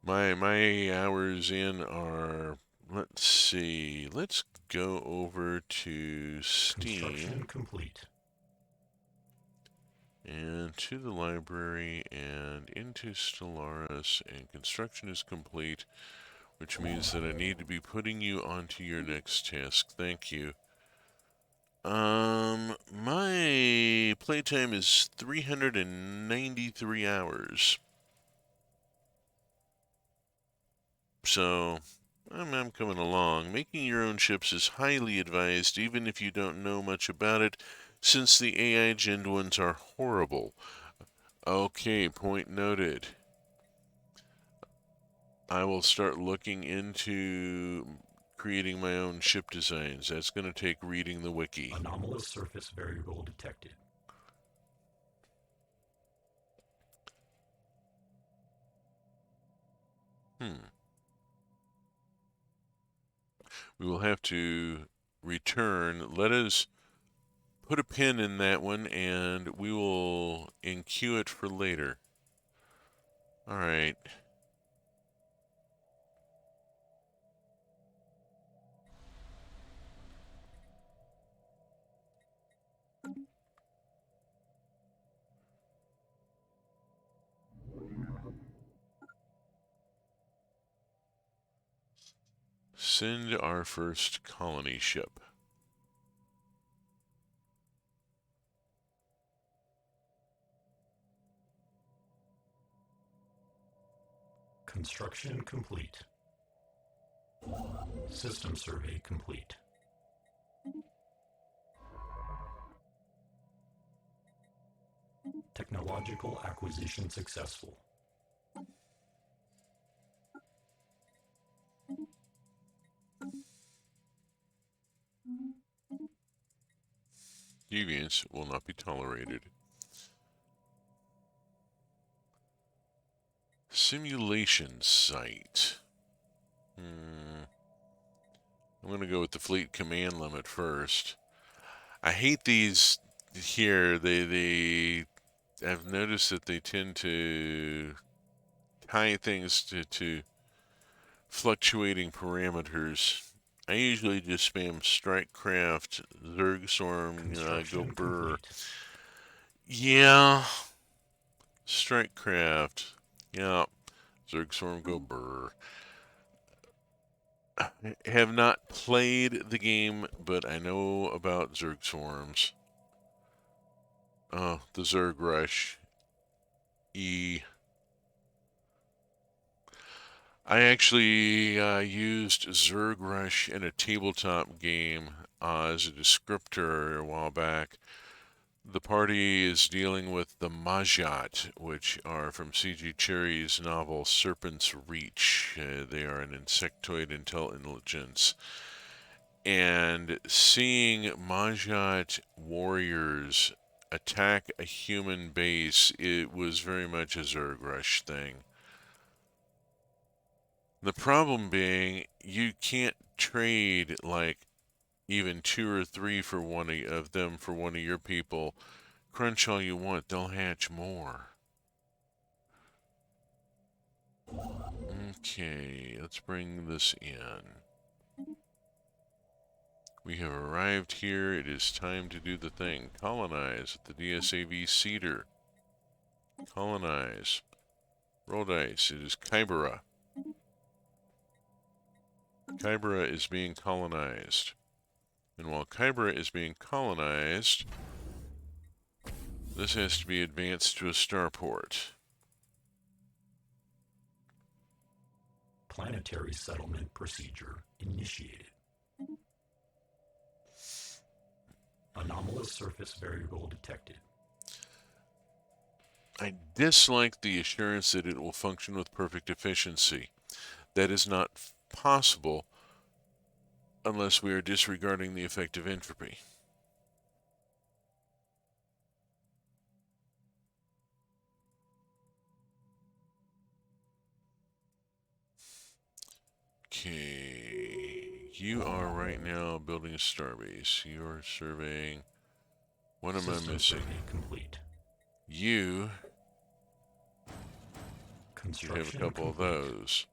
My hours in are, let's see, let's go over to Construction Steam complete. and to the library and into Stellaris, and construction is complete, which means that I need to be putting you onto your next task. Thank you. My playtime is 393 hours. So, I'm coming along. Making your own ships is highly advised, even if you don't know much about it, since the AI-gened ones are horrible. Okay, point noted. I will start looking into creating my own ship designs. That's going to take reading the wiki. Anomalous surface variable detected. We will have to return. Let us put a pin in that one, and we will enqueue it for later. All right. Send our first colony ship. Construction complete. System survey complete. Technological acquisition successful. Deviance will not be tolerated. Simulation site. I'm going to go with the fleet command limit first. I hate these here. I've noticed that they tend to tie things to fluctuating parameters. I usually just spam Strikecraft, Zergstorm, go Construction brr. complete. Yeah, Strikecraft. Yeah, Zergstorm, go brr. I have not played the game, but I know about Zergstorms. Oh, the Zerg Rush. E. I actually used Zerg Rush in a tabletop game as a descriptor a while back. The party is dealing with the Majat, which are from C.G. Cherry's novel Serpent's Reach. They are an insectoid intelligence. And seeing Majat warriors attack a human base, it was very much a Zerg Rush thing. The problem being, you can't trade like even 2 or 3 for one of them for one of your people. Crunch all you want, they'll hatch more. Okay, let's bring this in. We have arrived here. It is time to do the thing. Colonize at the DSAV Cedar. Colonize. Roll dice. It is Kybera. Kybera is being colonized. And while Kybera is being colonized, this has to be advanced to a starport. Planetary settlement procedure initiated. Anomalous surface variable detected. I dislike the assurance that it will function with perfect efficiency. That is not possible unless we are disregarding the effective entropy. Okay, you are right now building a starbase. You are surveying. What am I System missing? survey complete. You should have a Construction couple of complete. those.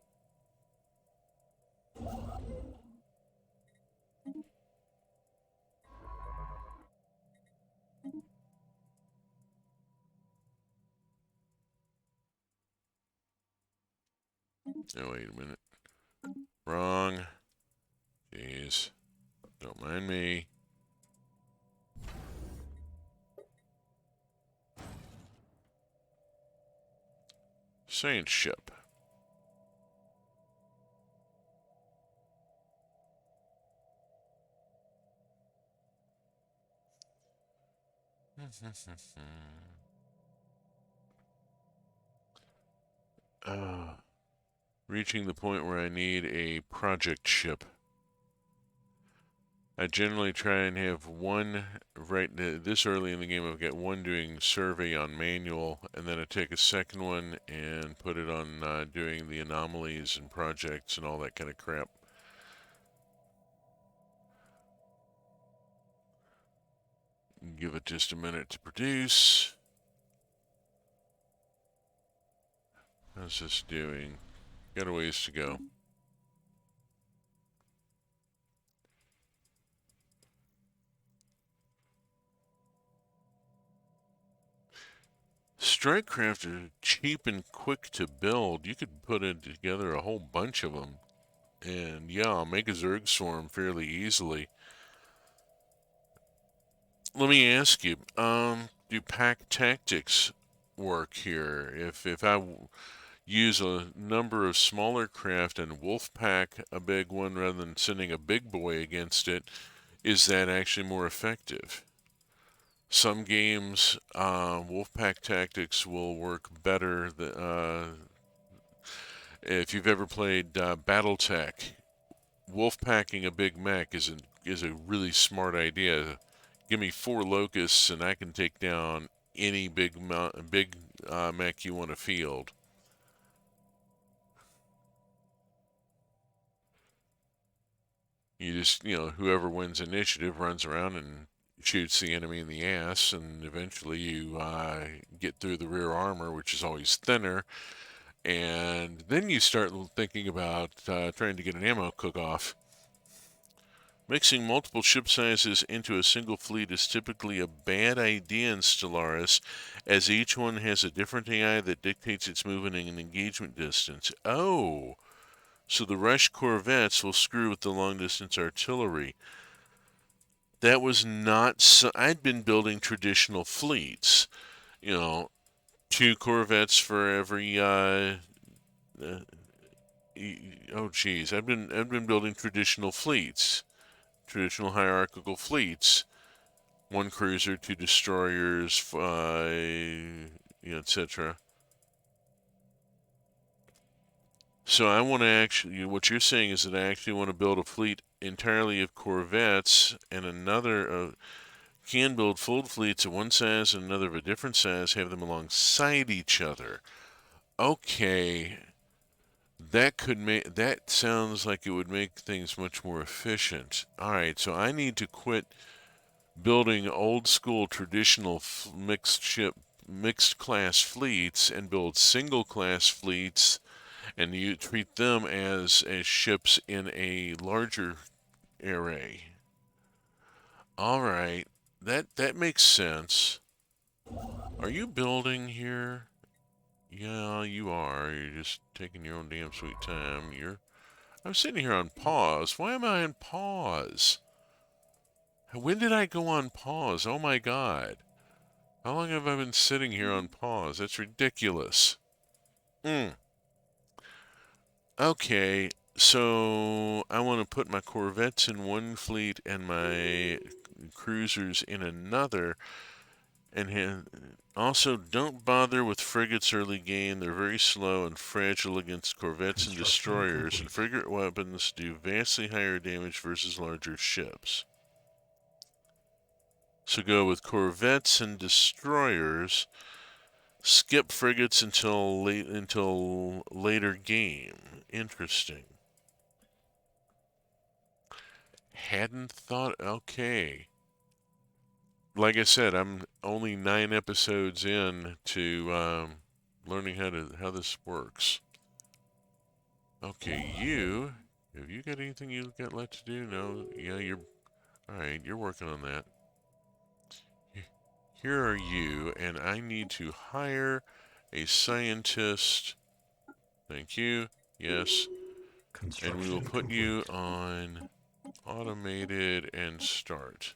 Oh, wait a minute. Wrong. Jeez. Don't mind me. Science ship. Reaching the point where I need a project ship. I generally try and have one this early in the game. I've got one doing survey on manual, and then I take a second one and put it on doing the anomalies and projects and all that kind of crap. Give it just a minute to produce. How's this doing? Got a ways to go. Strikecraft are cheap and quick to build. You could put it together a whole bunch of them. And yeah, I'll make a Zerg swarm fairly easily. Let me ask you, do pack tactics work here? If I use a number of smaller craft and wolf pack a big one rather than sending a big boy against it, is that actually more effective? Some games, Wolfpack tactics will work better. If you've ever played BattleTech, Wolfpacking a big mech is a really smart idea. Give me 4 locusts and I can take down any big mech you want to field. You just, whoever wins initiative runs around and shoots the enemy in the ass, and eventually you get through the rear armor, which is always thinner, and then you start thinking about trying to get an ammo cook-off. Mixing multiple ship sizes into a single fleet is typically a bad idea in Stellaris, as each one has a different AI that dictates its movement and engagement distance. Oh, so the rush corvettes will screw with the long-distance artillery. That was not so. I'd been building traditional fleets, you know, 2 corvettes for every. Oh, geez, I've been building traditional fleets, traditional hierarchical fleets. 1 cruiser, 2 destroyers, etc. So I want to actually. What you're saying is that I actually want to build a fleet entirely of corvettes and another. Can build full fleets of one size and another of a different size, have them alongside each other. Okay, that sounds like it would make things much more efficient. All right, so I need to quit building old school traditional mixed class fleets and build single class fleets, and you treat them as ships in a larger array. All right, that makes sense. Are you building here? Yeah, you are. You're just taking your own damn sweet time. I'm sitting here on pause. Why am I on pause? When did I go on pause? Oh my god. How long have I been sitting here on pause? That's ridiculous. Okay, so I want to put my corvettes in one fleet and my cruisers in another. also, don't bother with frigates early game. They're very slow and fragile against corvettes and destroyers, and frigate weapons do vastly higher damage versus larger ships. So go with corvettes and destroyers. Skip frigates until later game. Interesting. Hadn't thought. Okay. Like I said, I'm only 9 episodes in to learning how this works. Okay, have you got anything you got left to do? No, yeah, all right. You're working on that. Here are you, and I need to hire a scientist. Thank you. Yes, and we will put you on automated and start.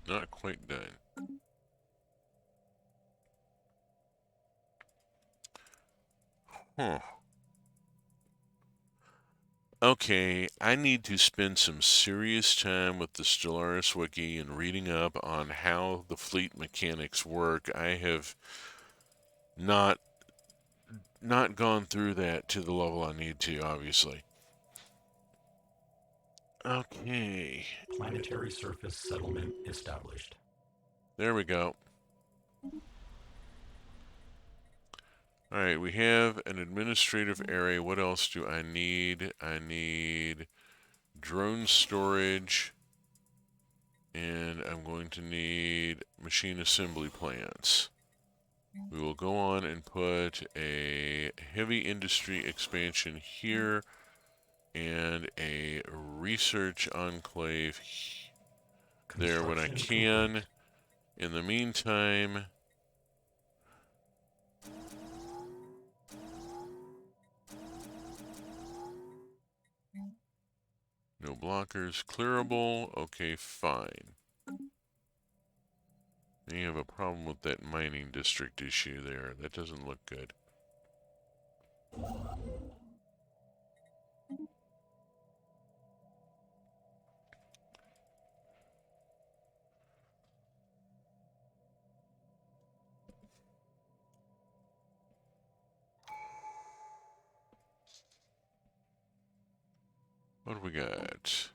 Not quite done. Huh. Okay, I need to spend some serious time with the Stellaris wiki and reading up on how the fleet mechanics work. I have not gone through that to the level I need to, obviously. Okay. Planetary surface settlement established. There we go. Alright, we have an administrative area. What else do I need? I need drone storage, and I'm going to need machine assembly plants. We will go on and put a heavy industry expansion here and a research enclave there when I can. In the meantime, no blockers, clearable. Okay, fine. You have a problem with that mining district issue there. That doesn't look good. What do we got?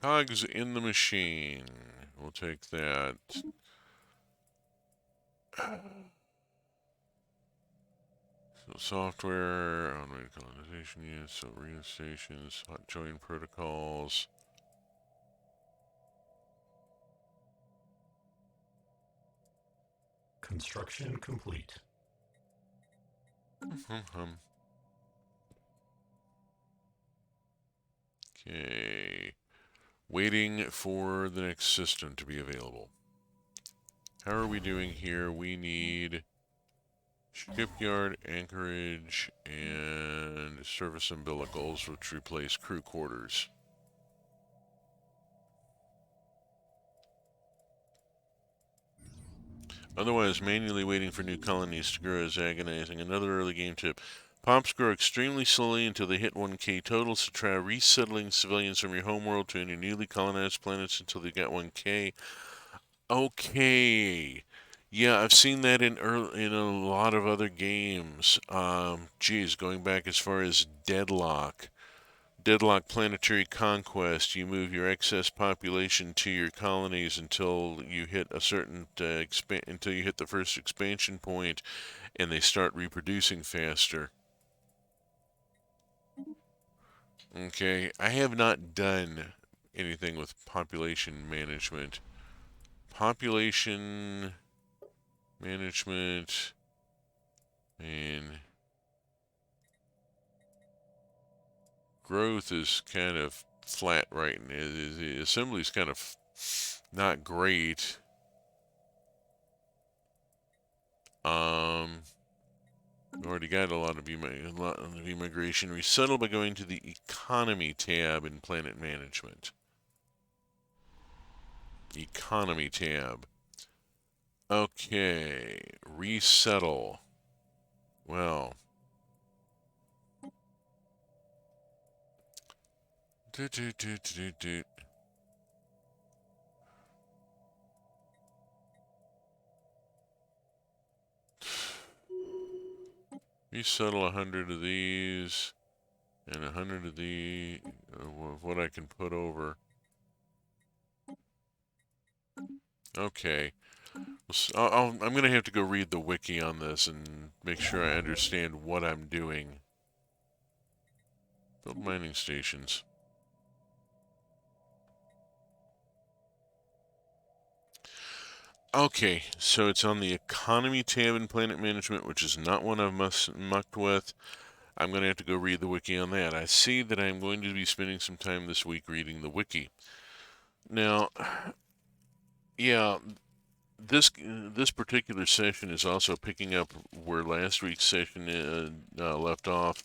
Cogs in the machine. We'll take that. So software, automated colonization units, so radio stations, hot join protocols. Construction complete. Okay. Waiting for the next system to be available. How are we doing here? We need shipyard, anchorage, and service umbilicals, which replace crew quarters. Otherwise, manually waiting for new colonies to grow is agonizing. Another early game tip. Pops grow extremely slowly until they hit 1K total, so try resettling civilians from your homeworld to any newly colonized planets until they got 1K. Okay. Yeah, I've seen that in a lot of other games. Geez, going back as far as Deadlock. Deadlock Planetary Conquest, you move your excess population to your colonies until you hit a certain until you hit the first expansion point, and they start reproducing faster. Okay, I have not done anything with population management. Population management and growth is kind of flat right now. The assembly is kind of not great. Already got a lot of immigration. Resettle by going to the Economy tab in Planet Management. Economy tab. Okay, resettle. Well. Resettle 100 of these and 100 of the what I can put over. Okay. I'm going to have to go read the wiki on this and make sure I understand what I'm doing. Build mining stations. Okay, so it's on the Economy tab in Planet Management, which is not one I've mucked with. I'm going to have to go read the wiki on that. I see that I'm going to be spending some time this week reading the wiki. Now, yeah, this particular session is also picking up where last week's session left off.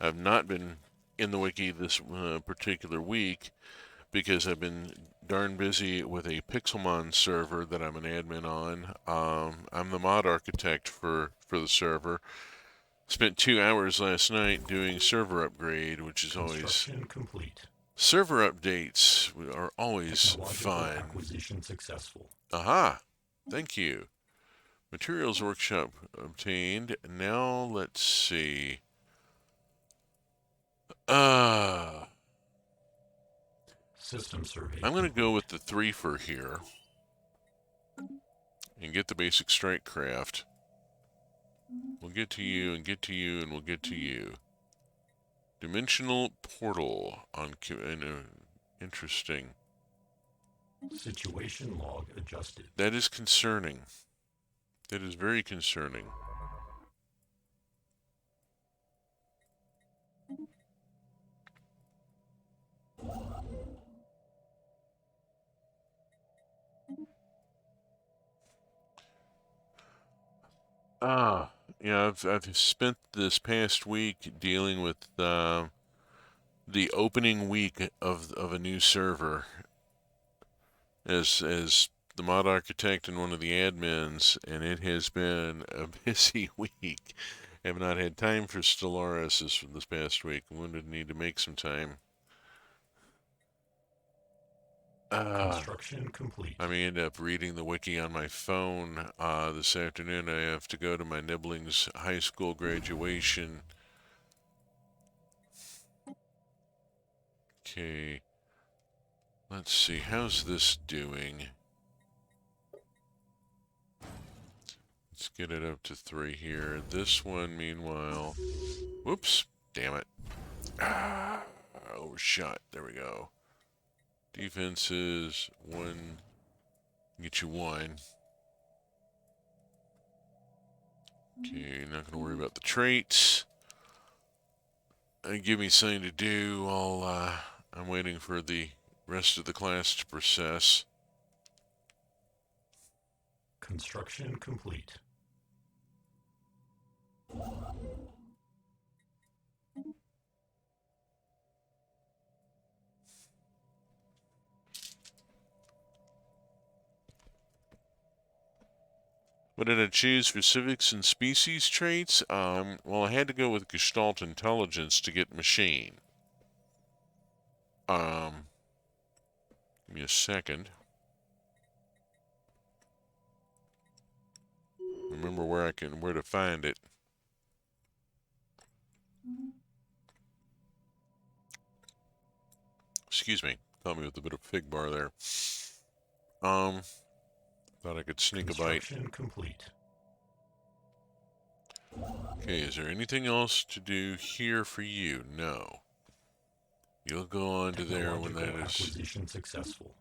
I've not been in the wiki this particular week because I've been darn busy with a Pixelmon server that I'm an admin on. I'm the mod architect for the server. Spent 2 hours last night doing server upgrade, which is always... Construction complete. Server updates are always Technological fun. acquisition successful. Aha! Thank you. Materials workshop obtained. Now let's see. System survey. I'm going to go with the 3 for here. And get the basic strike craft. We'll get to you and get to you and we'll get to you. Dimensional portal on interesting. Situation log adjusted. That is concerning. That is very concerning. Yeah, I've spent this past week dealing with the opening week of a new server as the mod architect and one of the admins, and it has been a busy week. I have not had time for Stellaris this past week. I'm going to need to make some time. Construction complete. I may end up reading the wiki on my phone this afternoon. I have to go to my Nibblings high school graduation. Okay. Let's see. How's this doing? Let's get it up to 3 here. This one, meanwhile... Whoops. Damn it. Overshot. There we go. Defenses, 1, get you 1. Okay, not going to worry about the traits. Give me something to do while I'm waiting for the rest of the class to process. Construction complete. What did I choose for civics and species traits? Well, I had to go with Gestalt Intelligence to get machine. Give me a second. Remember where to find it. Excuse me. Caught me with a bit of fig bar there. Thought I could sneak a bite. Construction complete. Okay, is there anything else to do here for you? No. You'll go on to there when that is... Acquisition successful.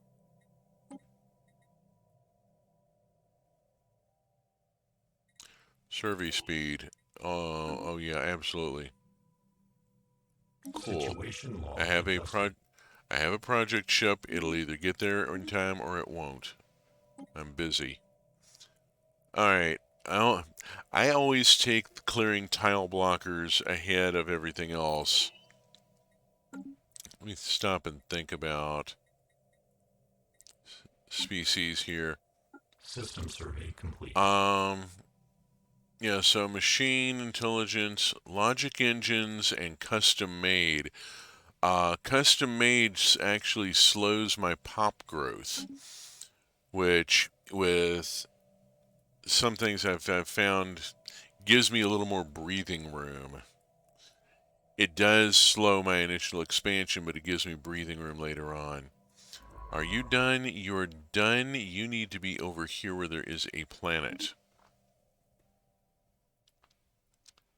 Survey speed. Oh yeah, absolutely. Cool. Situation log I have adjusted. a project ship. It'll either get there in time or it won't. I'm busy. Alright. I always take clearing tile blockers ahead of everything else. Let me stop and think about species here. System survey complete. Yeah, so machine intelligence, logic engines, and custom made. Custom made actually slows my pop growth, which with some things I've found gives me a little more breathing room. It does slow my initial expansion, but it gives me breathing room later on. Are you done? You're done. You need to be over here where there is a planet.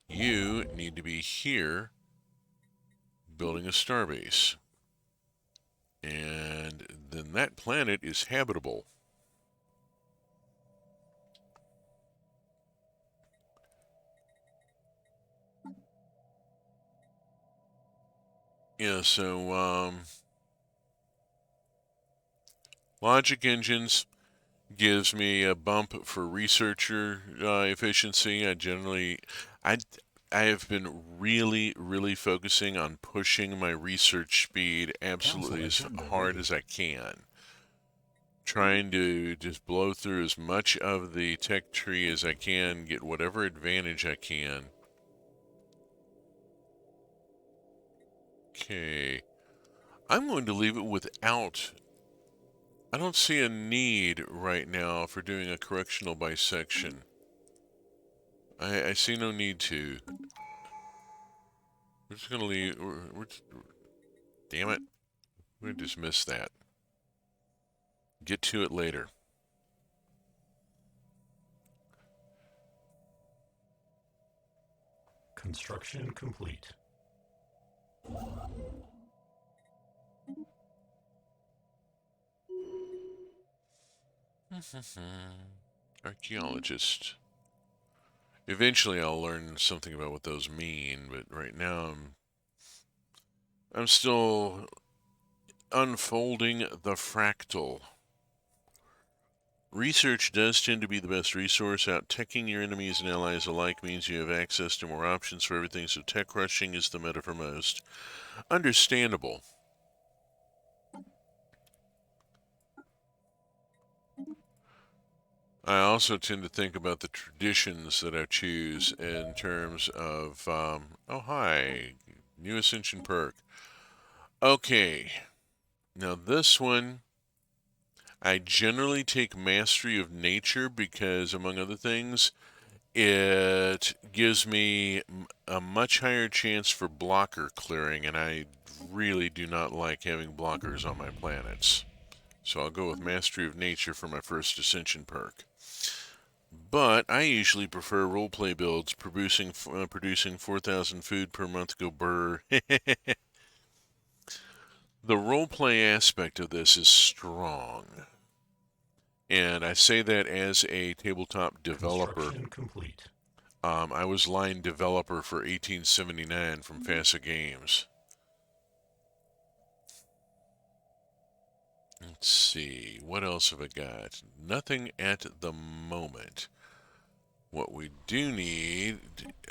You need to be here building a starbase. And then that planet is habitable. Yeah, so logic engines gives me a bump for researcher efficiency. I I have been really focusing on pushing my research speed absolutely as agenda hard ready. as I can. Trying to just blow through as much of the tech tree as I can, get whatever advantage I can. Okay. I'm going to leave it without. I don't see a need right now for doing a correctional bisection. I see no need to. We're just gonna leave. Damn it. We're gonna dismiss that. Get to it later. Construction complete. Archaeologist. Eventually I'll learn something about what those mean, but right now I'm still unfolding the fractal. Research does tend to be the best resource. Out-teching your enemies and allies alike means you have access to more options for everything, so tech rushing is the meta for most. Understandable. I also tend to think about the traditions that I choose in terms of, oh hi, new Ascension perk. Okay, now this one, I generally take Mastery of Nature because, among other things, it gives me a much higher chance for blocker clearing, and I really do not like having blockers on my planets. So I'll go with Mastery of Nature for my first Ascension perk. But I usually prefer roleplay builds, producing 4,000 food per month. Go burr. The roleplay aspect of this is strong. And I say that as a tabletop developer. Construction complete. I was line developer for 1879 from FASA Games. Let's see, what else have I got? Nothing at the moment. What we do need,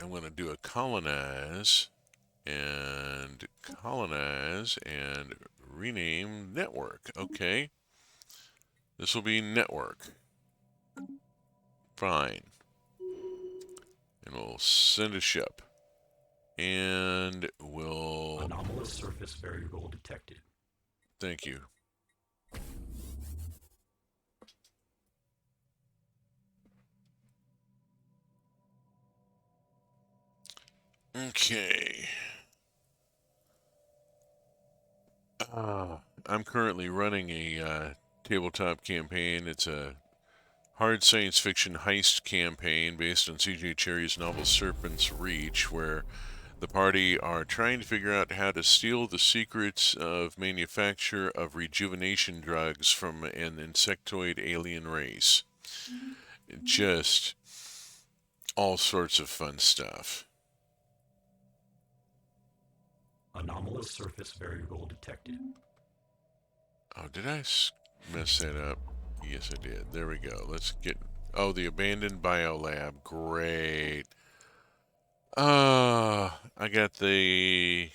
I'm going to do a colonize and rename network. Okay. This will be network. Fine. And we'll send a ship. And we'll... Anomalous surface variable detected. Thank you. Okay. I'm currently running a tabletop campaign. It's a hard science fiction heist campaign based on C.J. Cherryh's novel Serpent's Reach, where the party are trying to figure out how to steal the secrets of manufacture of rejuvenation drugs from an insectoid alien race. Just all sorts of fun stuff. Anomalous surface variable detected. Oh, did I mess that up? Yes, I did. There we go. Let's get Oh, the abandoned biolab. Great. I got the,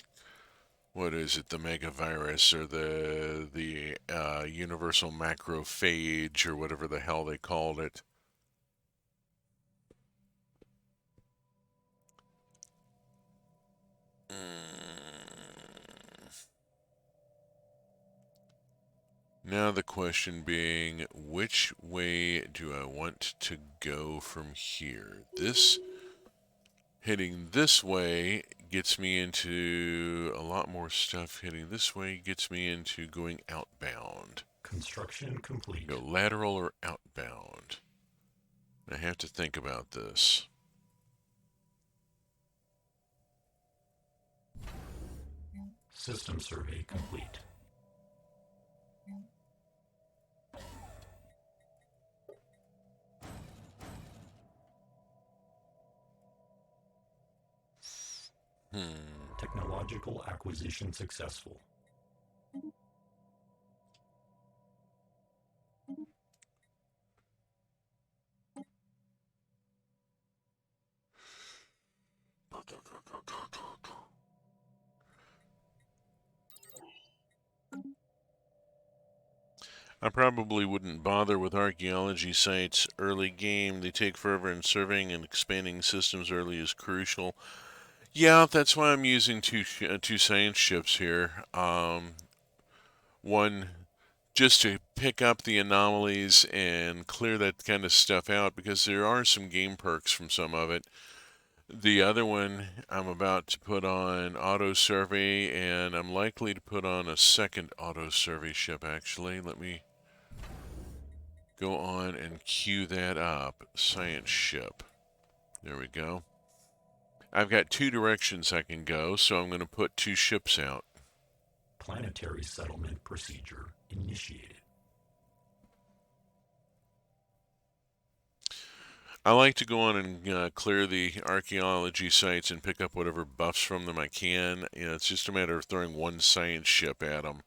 what is it? The megavirus or the universal macrophage or whatever the hell they called it. Now the question being, which way do I want to go from here? This, heading this way gets me into a lot more stuff. Heading this way gets me into going outbound. Construction complete. Go lateral or outbound. I have to think about this. System survey complete. Technological acquisition successful. I probably wouldn't bother with archaeology sites early game. They take forever, and surveying and expanding systems early is crucial. Yeah, that's why I'm using two science ships here. One just to pick up the anomalies and clear that kind of stuff out because there are some game perks from some of it. The other one I'm about to put on auto survey, and I'm likely to put on a second auto survey ship actually. Let me go on and queue that up. Science ship. There we go. I've got two directions I can go, so I'm going to put two ships out. Planetary settlement procedure initiated. I like to go on and clear the archaeology sites and pick up whatever buffs from them I can. You know, it's just a matter of throwing one science ship at them.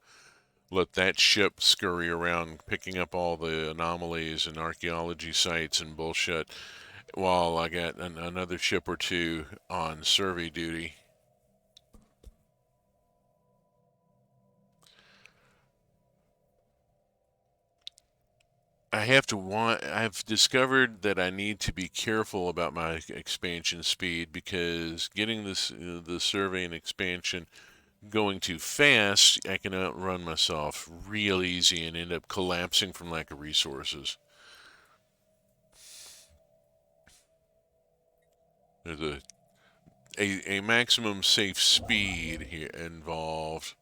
Let that ship scurry around picking up all the anomalies and archaeology sites and bullshit while I got another ship or two on survey duty. I've discovered that I need to be careful about my expansion speed because getting the survey and expansion going too fast, I can outrun myself real easy and end up collapsing from lack of resources. There's a maximum safe speed here involved.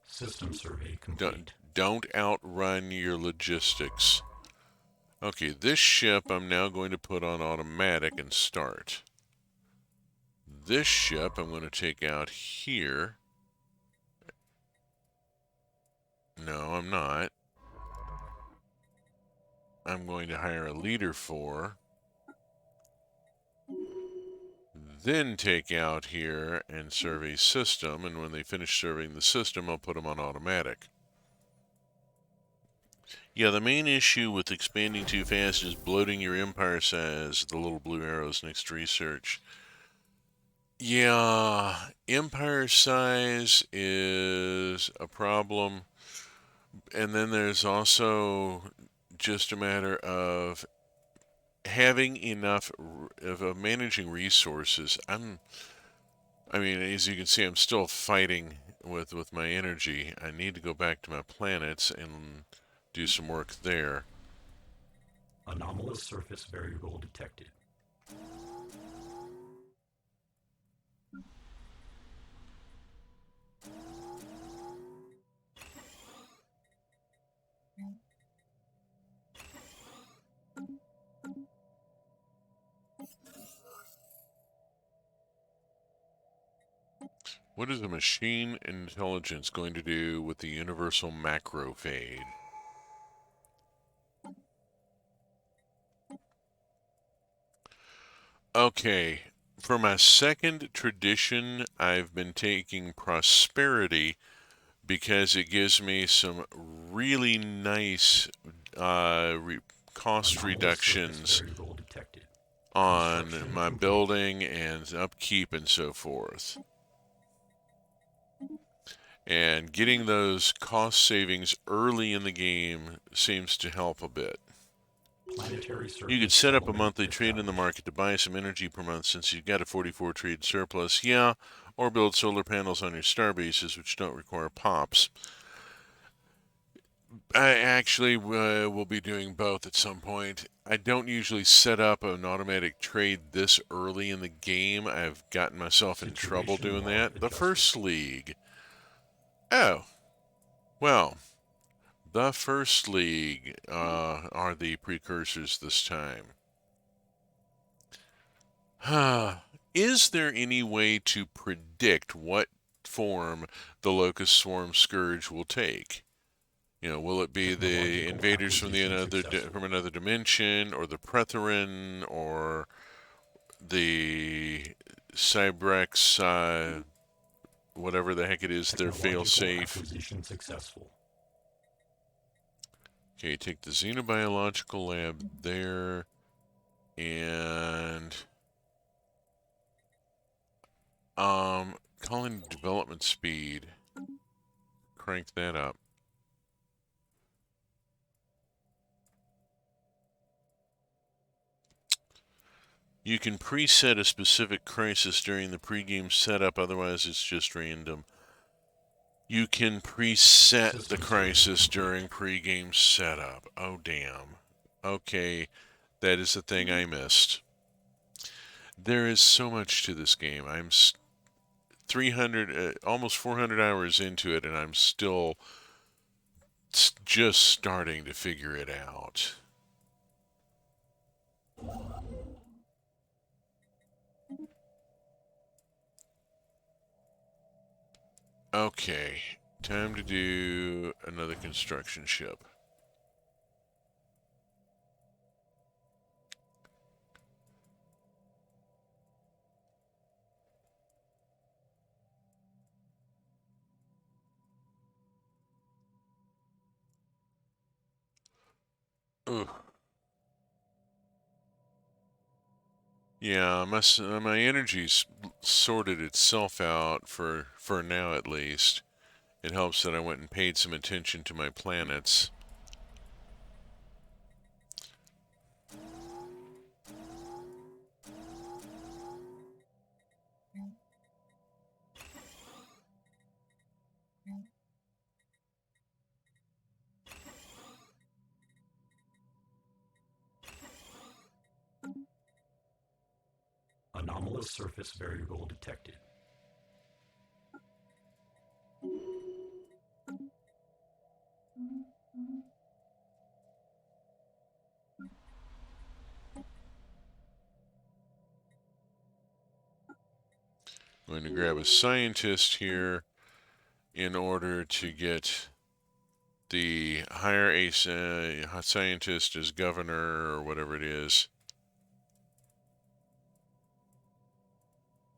System survey complete. Don't outrun your logistics. Okay, this ship I'm now going to put on automatic and start. This ship I'm going to take out here. No, I'm not. I'm going to hire a leader for. Then take out here and survey system, and when they finish surveying the system, I'll put them on automatic. Yeah, the main issue with expanding too fast is bloating your empire size, the little blue arrows next to research. Yeah, empire size is a problem. And then there's also just a matter of having enough of managing resources. I mean, as you can see, I'm still fighting with my energy. I need to go back to my planets and do some work there. Anomalous surface variable detected. What is a machine intelligence going to do with the universal macrophage? Okay, for my second tradition, I've been taking prosperity because it gives me some really nice cost Anomalous reductions surface variable detected. on Construction my complete. building and upkeep and so forth. And getting those cost savings early in the game seems to help a bit. Planetary surface You could set up a settlement monthly trade in the established. market to buy some energy per month since you've got a 44 trade surplus. Yeah, or build solar panels on your star bases, which don't require pops. I actually will be doing both at some point. I don't usually set up an automatic trade this early in the game. I've gotten myself in trouble Situation doing log that. The adjusted. First League. Oh, well, the First League are the precursors this time. Is there any way to predict what form the Locust Swarm Scourge will take? Will it be the Technological invaders from acquisition successful. from another dimension, or the Pretherin, or the Cybrex, whatever the heck it is, they're Technological fail-safe? acquisition successful. Okay, take the Xenobiological Lab there, and colony development speed. Crank that up. You can preset a specific crisis during the pregame setup, otherwise it's just random. You can preset the crisis during pregame setup. Oh, damn. Okay, that is the thing I missed. There is so much to this game. I'm 300, almost 400 hours into it, and I'm still just starting to figure it out. Okay, time to do another construction ship. Ugh. Yeah, my energy's sorted itself out for now at least. It helps that I went and paid some attention to my planets. Anomalous surface variable detected. I'm going to grab a scientist here in order to get the hire a scientist as governor or whatever it is.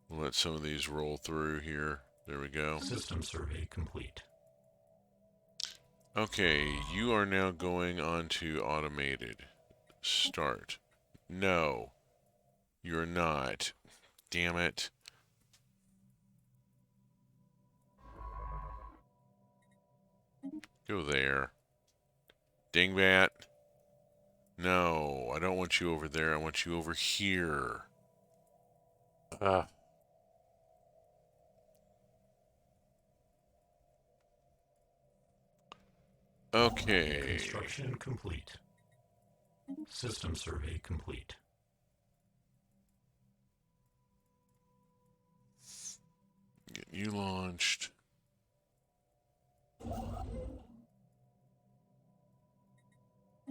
We'll let some of these roll through here. There we go. System survey complete. Okay, you are now going on to automated. Start. No, you're not. Damn it. Go there. Dingbat. No, I don't want you over there. I want you over here. Okay. Construction complete. System survey complete. Get you launched.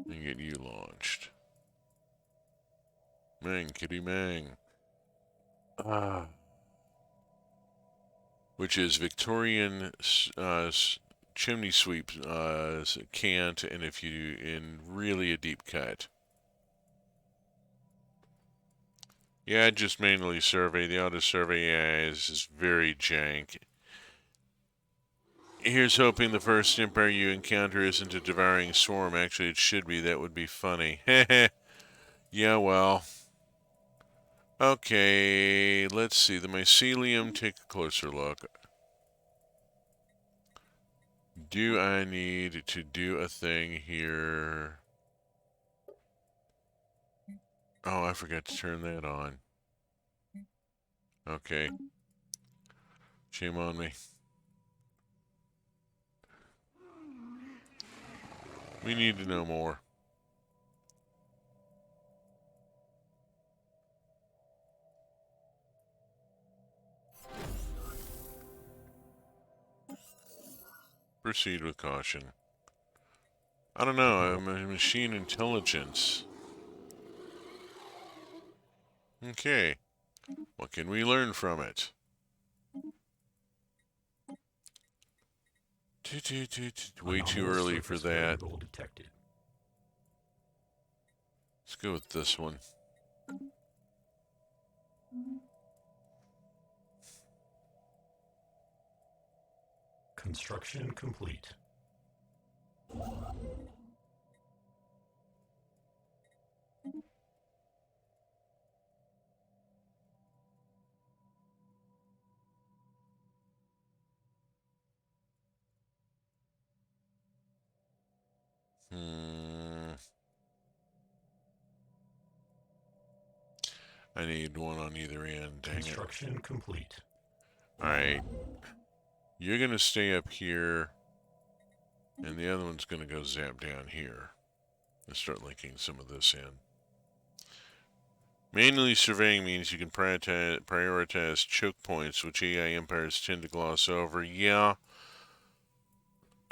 And get you launched. Mang, kitty mang. Which is Victorian chimney sweep cant, and if you in really a deep cut. Yeah, just manually survey. The auto survey is very jank. Here's hoping the first Empire you encounter isn't a devouring swarm. Actually, it should be. That would be funny. Yeah, well. Okay, let's see. The mycelium, take a closer look. Do I need to do a thing here? Oh, I forgot to turn that on. Okay. Shame on me. We need to know more. Proceed with caution. I don't know. I'm a machine intelligence. Okay. What can we learn from it? Way too Anomalous early for surface that. variable detected. Let's go with this one. Construction complete. I need one on either end. Dang it. Construction complete. Alright. You're going to stay up here. And the other one's going to go zap down here. And start linking some of this in. Manually surveying means you can prioritize choke points, which AI empires tend to gloss over. Yeah.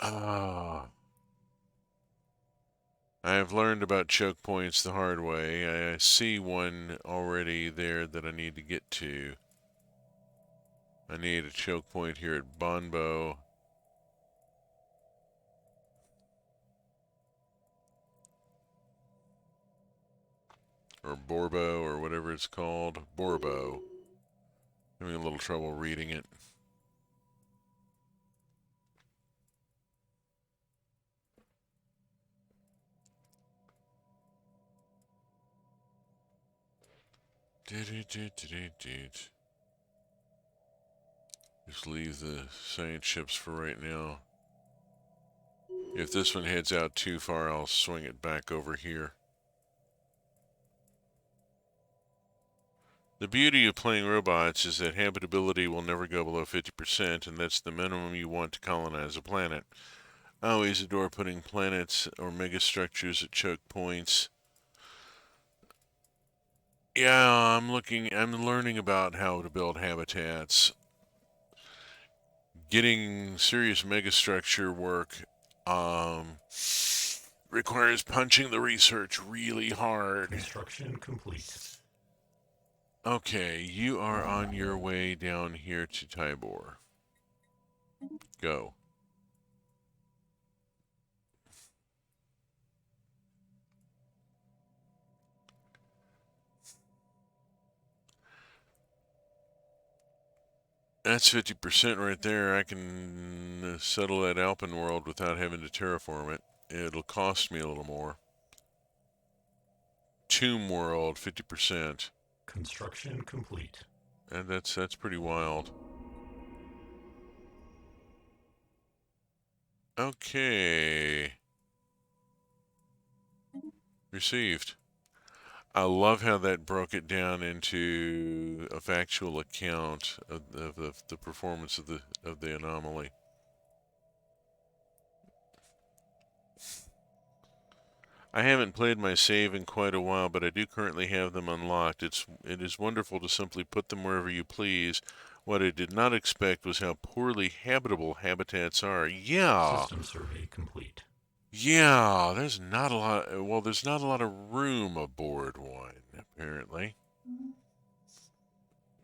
I have learned about choke points the hard way. I see one already there that I need to get to. I need a choke point here at Bonbo. Or Borbo, or whatever it's called. Borbo. Having a little trouble reading it. Just leave the science ships for right now. If this one heads out too far, I'll swing it back over here. The beauty of playing robots is that habitability will never go below 50%, and that's the minimum you want to colonize a planet. I always adore putting planets or megastructures at choke points. Yeah, I'm learning about how to build habitats. Getting serious megastructure work requires punching the research really hard. Construction complete. Okay, you are on your way down here to Tybor. Go. That's 50% right there. I can settle that Alpen world without having to terraform it. It'll cost me a little more. Tomb world, 50%. Construction complete. And that's pretty wild. Okay. Received. I love how that broke it down into a factual account of the performance of the anomaly. I haven't played my save in quite a while, but I do currently have them unlocked. It is wonderful to simply put them wherever you please. What I did not expect was how poorly habitable habitats are. Yeah. System survey complete. Yeah, there's not a lot. Well, there's not a lot of room aboard one, apparently.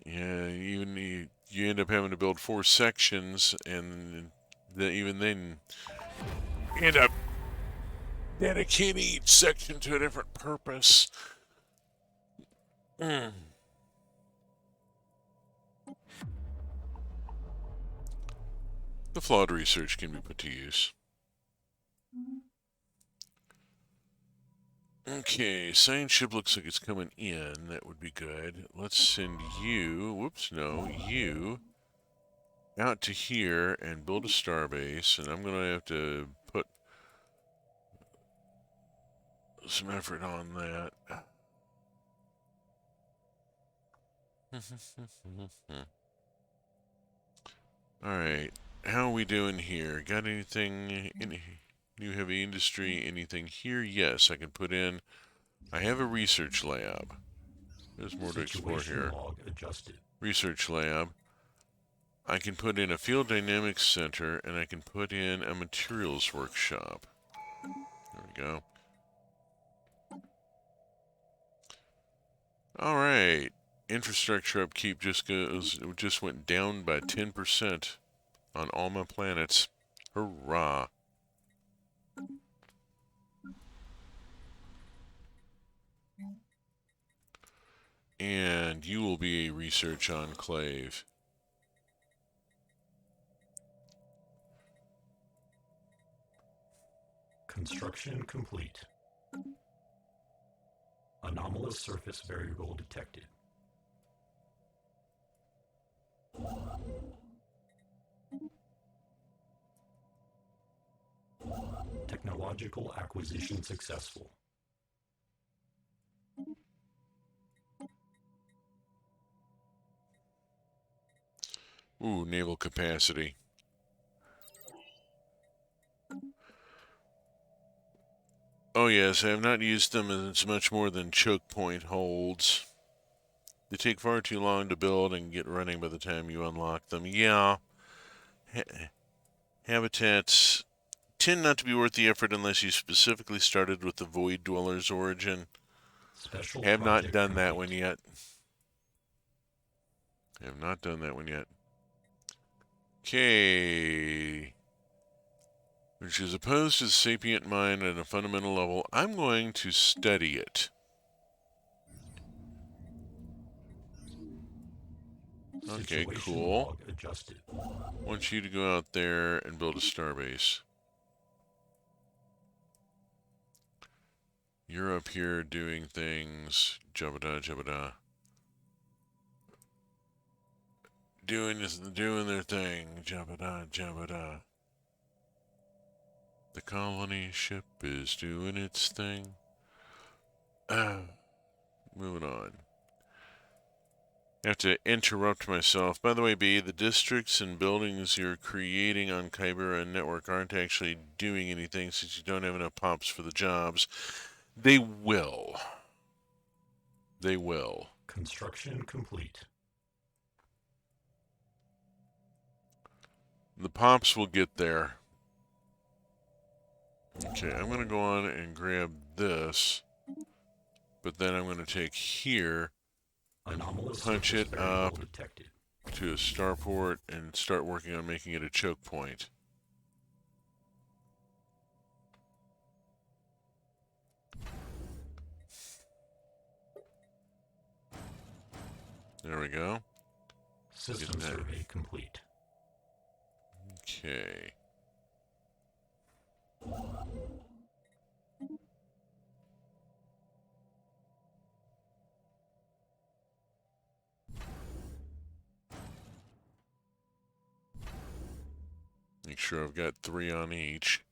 Yeah, even you end up having to build 4 sections, and even then, you end up dedicating each section to a different purpose. the flawed research can be put to use. Okay, science ship looks like it's coming in. That would be good. Let's send you, whoops, no, you out to here and build a starbase. And I'm going to have to put some effort on that. Alright, how are we doing here? Got anything, any new heavy industry, anything here? Yes, I can put in, I have a research lab. There's more to explore Situation here. log adjusted. Research lab. I can put in a field dynamics center, and I can put in a materials workshop. There we go. Alright, infrastructure upkeep just went down by 10% on all my planets. Hurrah. And you will be a research enclave. Construction complete. Anomalous surface variable detected. Technological acquisition successful. Ooh, naval capacity. Oh yes, I have not used them as much more than choke point holds. They take far too long to build and get running by the time you unlock them. Yeah. Habitats tend not to be worth the effort unless you specifically started with the Void Dweller's origin. Special Have not project done that complete. one yet. Have not done that one yet. Okay. Which is opposed to the sapient mind at a fundamental level. I'm going to study it. Okay, Situation cool. log adjusted. I want you to go out there and build a starbase. You're up here doing things. Jabba-da, jabba-da. Doing their thing. Jabba-da, jabba-da. The colony ship is doing its thing. Moving on. I have to interrupt myself. By the way, B, the districts and buildings you're creating on Kybera Network aren't actually doing anything since you don't have enough pops for the jobs. They will. They will. Construction complete. The pops will get there. Okay, I'm going to go on and grab this. But then I'm going to take here, Anomalous punch surface it variable up detected. to a starport and start working on making it a choke point. There we go. System that. survey complete. Okay. Make sure I've got 3 on each.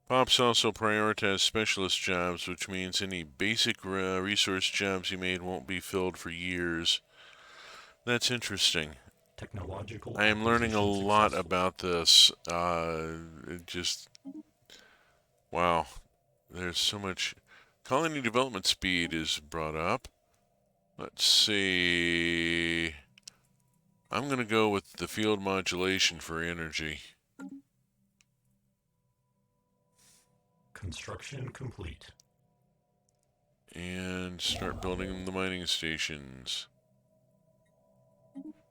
Pops also prioritize specialist jobs, which means any basic resource jobs you made won't be filled for years. That's interesting. Technological I am learning a acquisition lot successful. about this. Wow. There's so much. Colony development speed is brought up. Let's see. I'm going to go with the field modulation for energy. Construction complete. And start building the mining stations.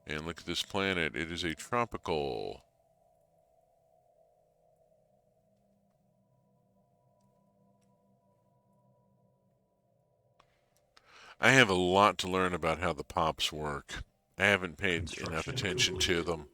And look at this planet. It is a tropical. I have a lot to learn about how the pops work. I haven't paid enough Construction attention complete. to them.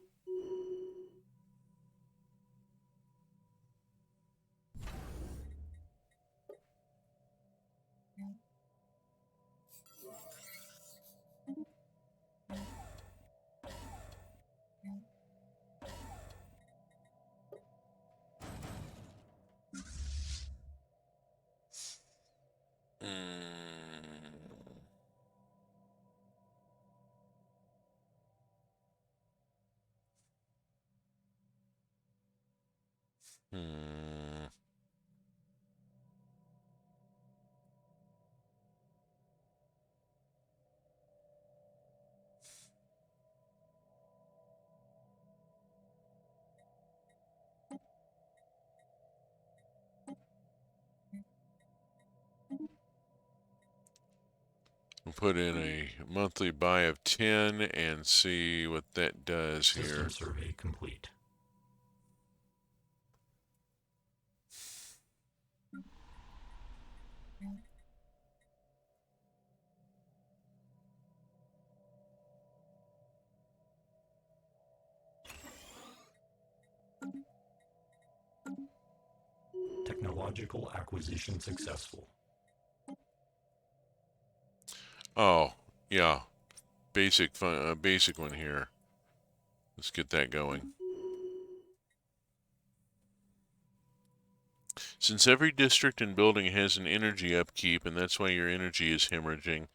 Hmm. We'll put in a monthly buy of 10 and see what that does System here. survey complete. Technological acquisition successful. Oh, yeah. Basic one here. Let's get that going. Since every district and building has an energy upkeep, and that's why your energy is hemorrhaging,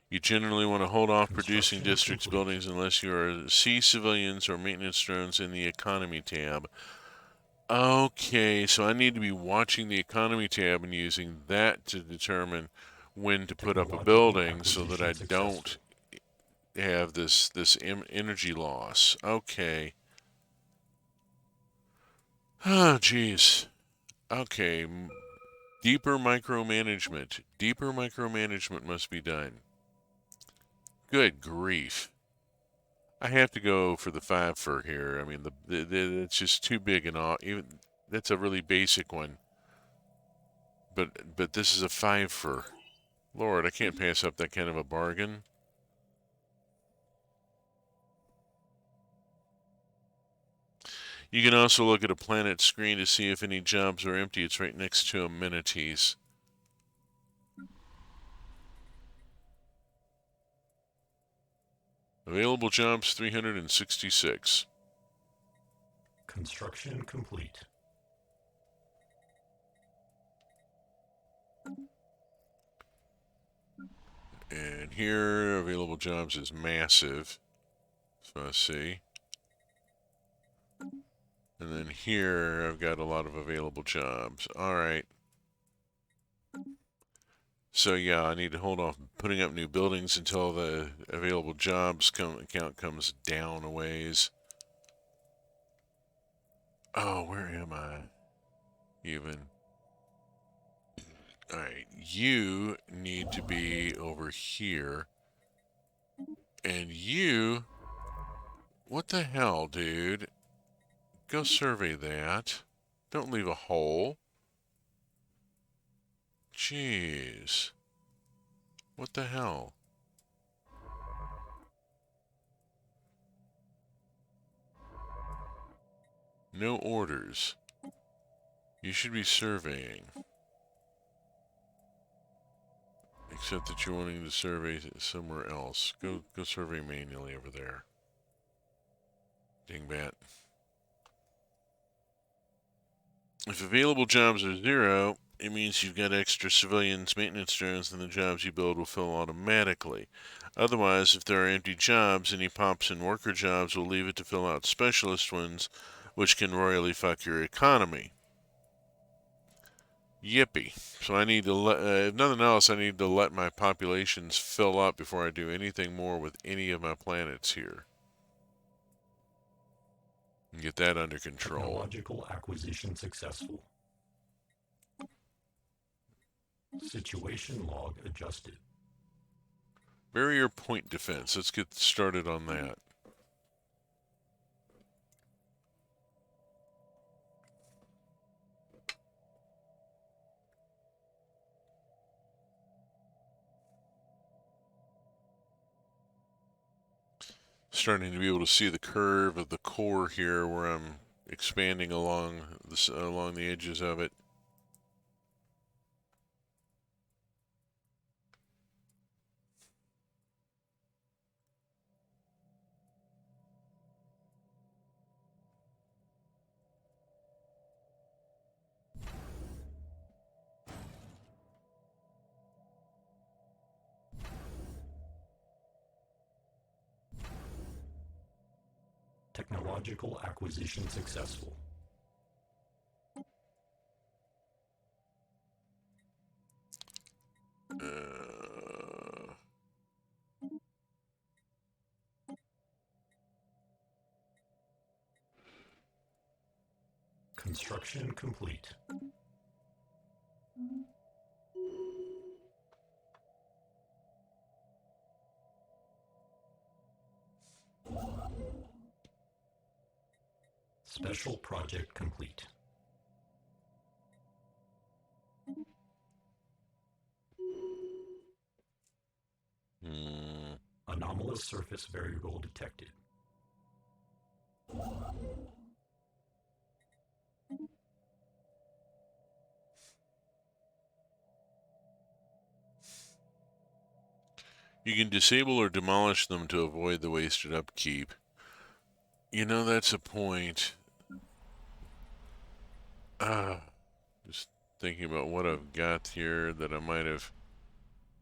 you generally want to hold off producing Construction districts' complete. buildings unless you are see civilians or maintenance drones in the economy tab. Okay, so I need to be watching the economy tab and using that to determine when to put up a Technological building so that I acquisition don't successful. have this energy loss. Okay. Oh, jeez. Okay. Deeper micromanagement. Deeper micromanagement must be done. Good grief. I have to go for the 5 for here. I mean, it's just too big and all. Even that's a really basic one. But this is a 5 for. Lord, I can't pass up that kind of a bargain. You can also look at a planet screen to see if any jobs are empty. It's right next to amenities. Available jobs 366. Construction complete. And here, available jobs is massive. So I see. And then here, I've got a lot of available jobs. Alright. So yeah, I need to hold off putting up new buildings until the available jobs count comes down a ways. Oh, where am I? Even. Alright, you need to be over here. And you... What the hell, dude? Go survey that. Don't leave a hole. Jeez. What the hell? No orders. You should be surveying. Except that you're wanting to survey somewhere else. Go survey manually over there. Dingbat. If available jobs are 0, it means you've got extra civilians, maintenance drones, and the jobs you build will fill automatically. Otherwise, if there are empty jobs, any pops in worker jobs will leave it to fill out specialist ones, which can royally fuck your economy. Yippee. So I need to let, if nothing else, I need to let my populations fill up before I do anything more with any of my planets here. And get that under control. Technological acquisition successful. Situation log adjusted. Barrier point defense. Let's get started on that. Starting to be able to see the curve of the core here where I'm expanding along the edges of it. Technological acquisition successful. Construction complete. Special project complete. Anomalous surface variable detected. You can disable or demolish them to avoid the wasted upkeep. You know, that's a point. Just thinking about what I've got here that I might have...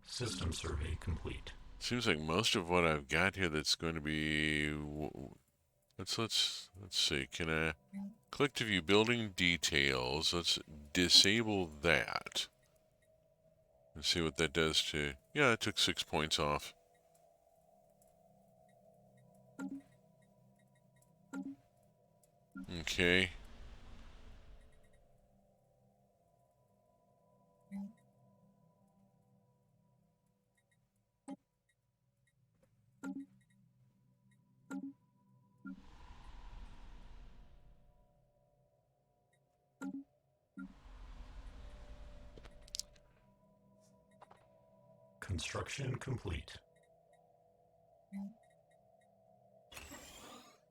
System survey complete. Seems like most of what I've got here that's going to be... Let's see. Can I click to view building details? Let's disable that. And see what that does to... Yeah, it took 6 points off. Okay. Construction complete.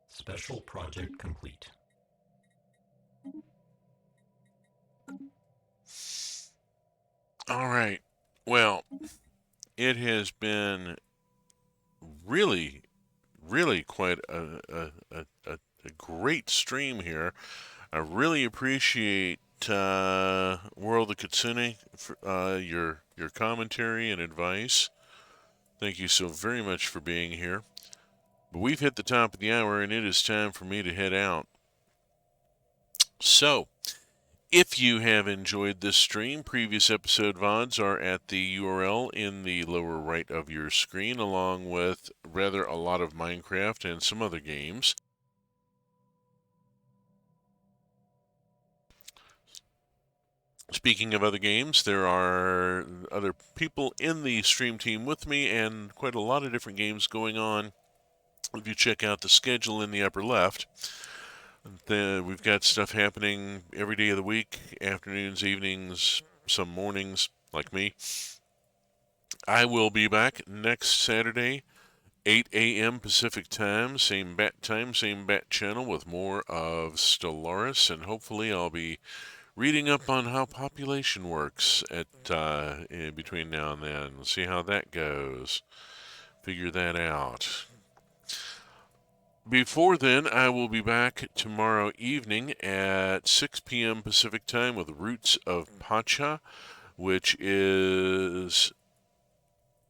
Special project complete. All right. Well, it has been really quite a great stream here. I really appreciate World of Kitsune for your commentary and advice. Thank you so very much for being here. But we've hit the top of the hour, and it is time for me to head out. So, if you have enjoyed this stream, previous episode VODs are at the URL in the lower right of your screen, along with rather a lot of Minecraft and some other games. Speaking of other games, there are other people in the stream team with me and quite a lot of different games going on. If you check out the schedule in the upper left, we've got stuff happening every day of the week, afternoons, evenings, some mornings, like me. I will be back next Saturday, 8 a.m. Pacific time, same bat time, same bat channel, with more of Stellaris, and hopefully I'll be reading up on how population works in between now and then. We'll see how that goes. Figure that out. Before then, I will be back tomorrow evening at 6 p.m. Pacific time with Roots of Pacha, which is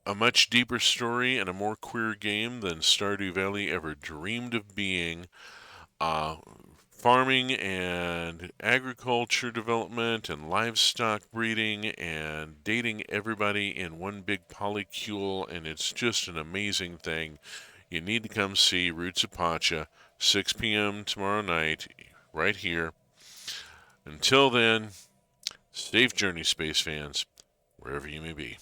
a much deeper story and a more queer game than Stardew Valley ever dreamed of being. Farming and agriculture development and livestock breeding and dating everybody in one big polycule, and it's just an amazing thing. You need to come see Roots of Pacha, 6 p.m. tomorrow night, right here. Until then, safe journey, space fans, wherever you may be.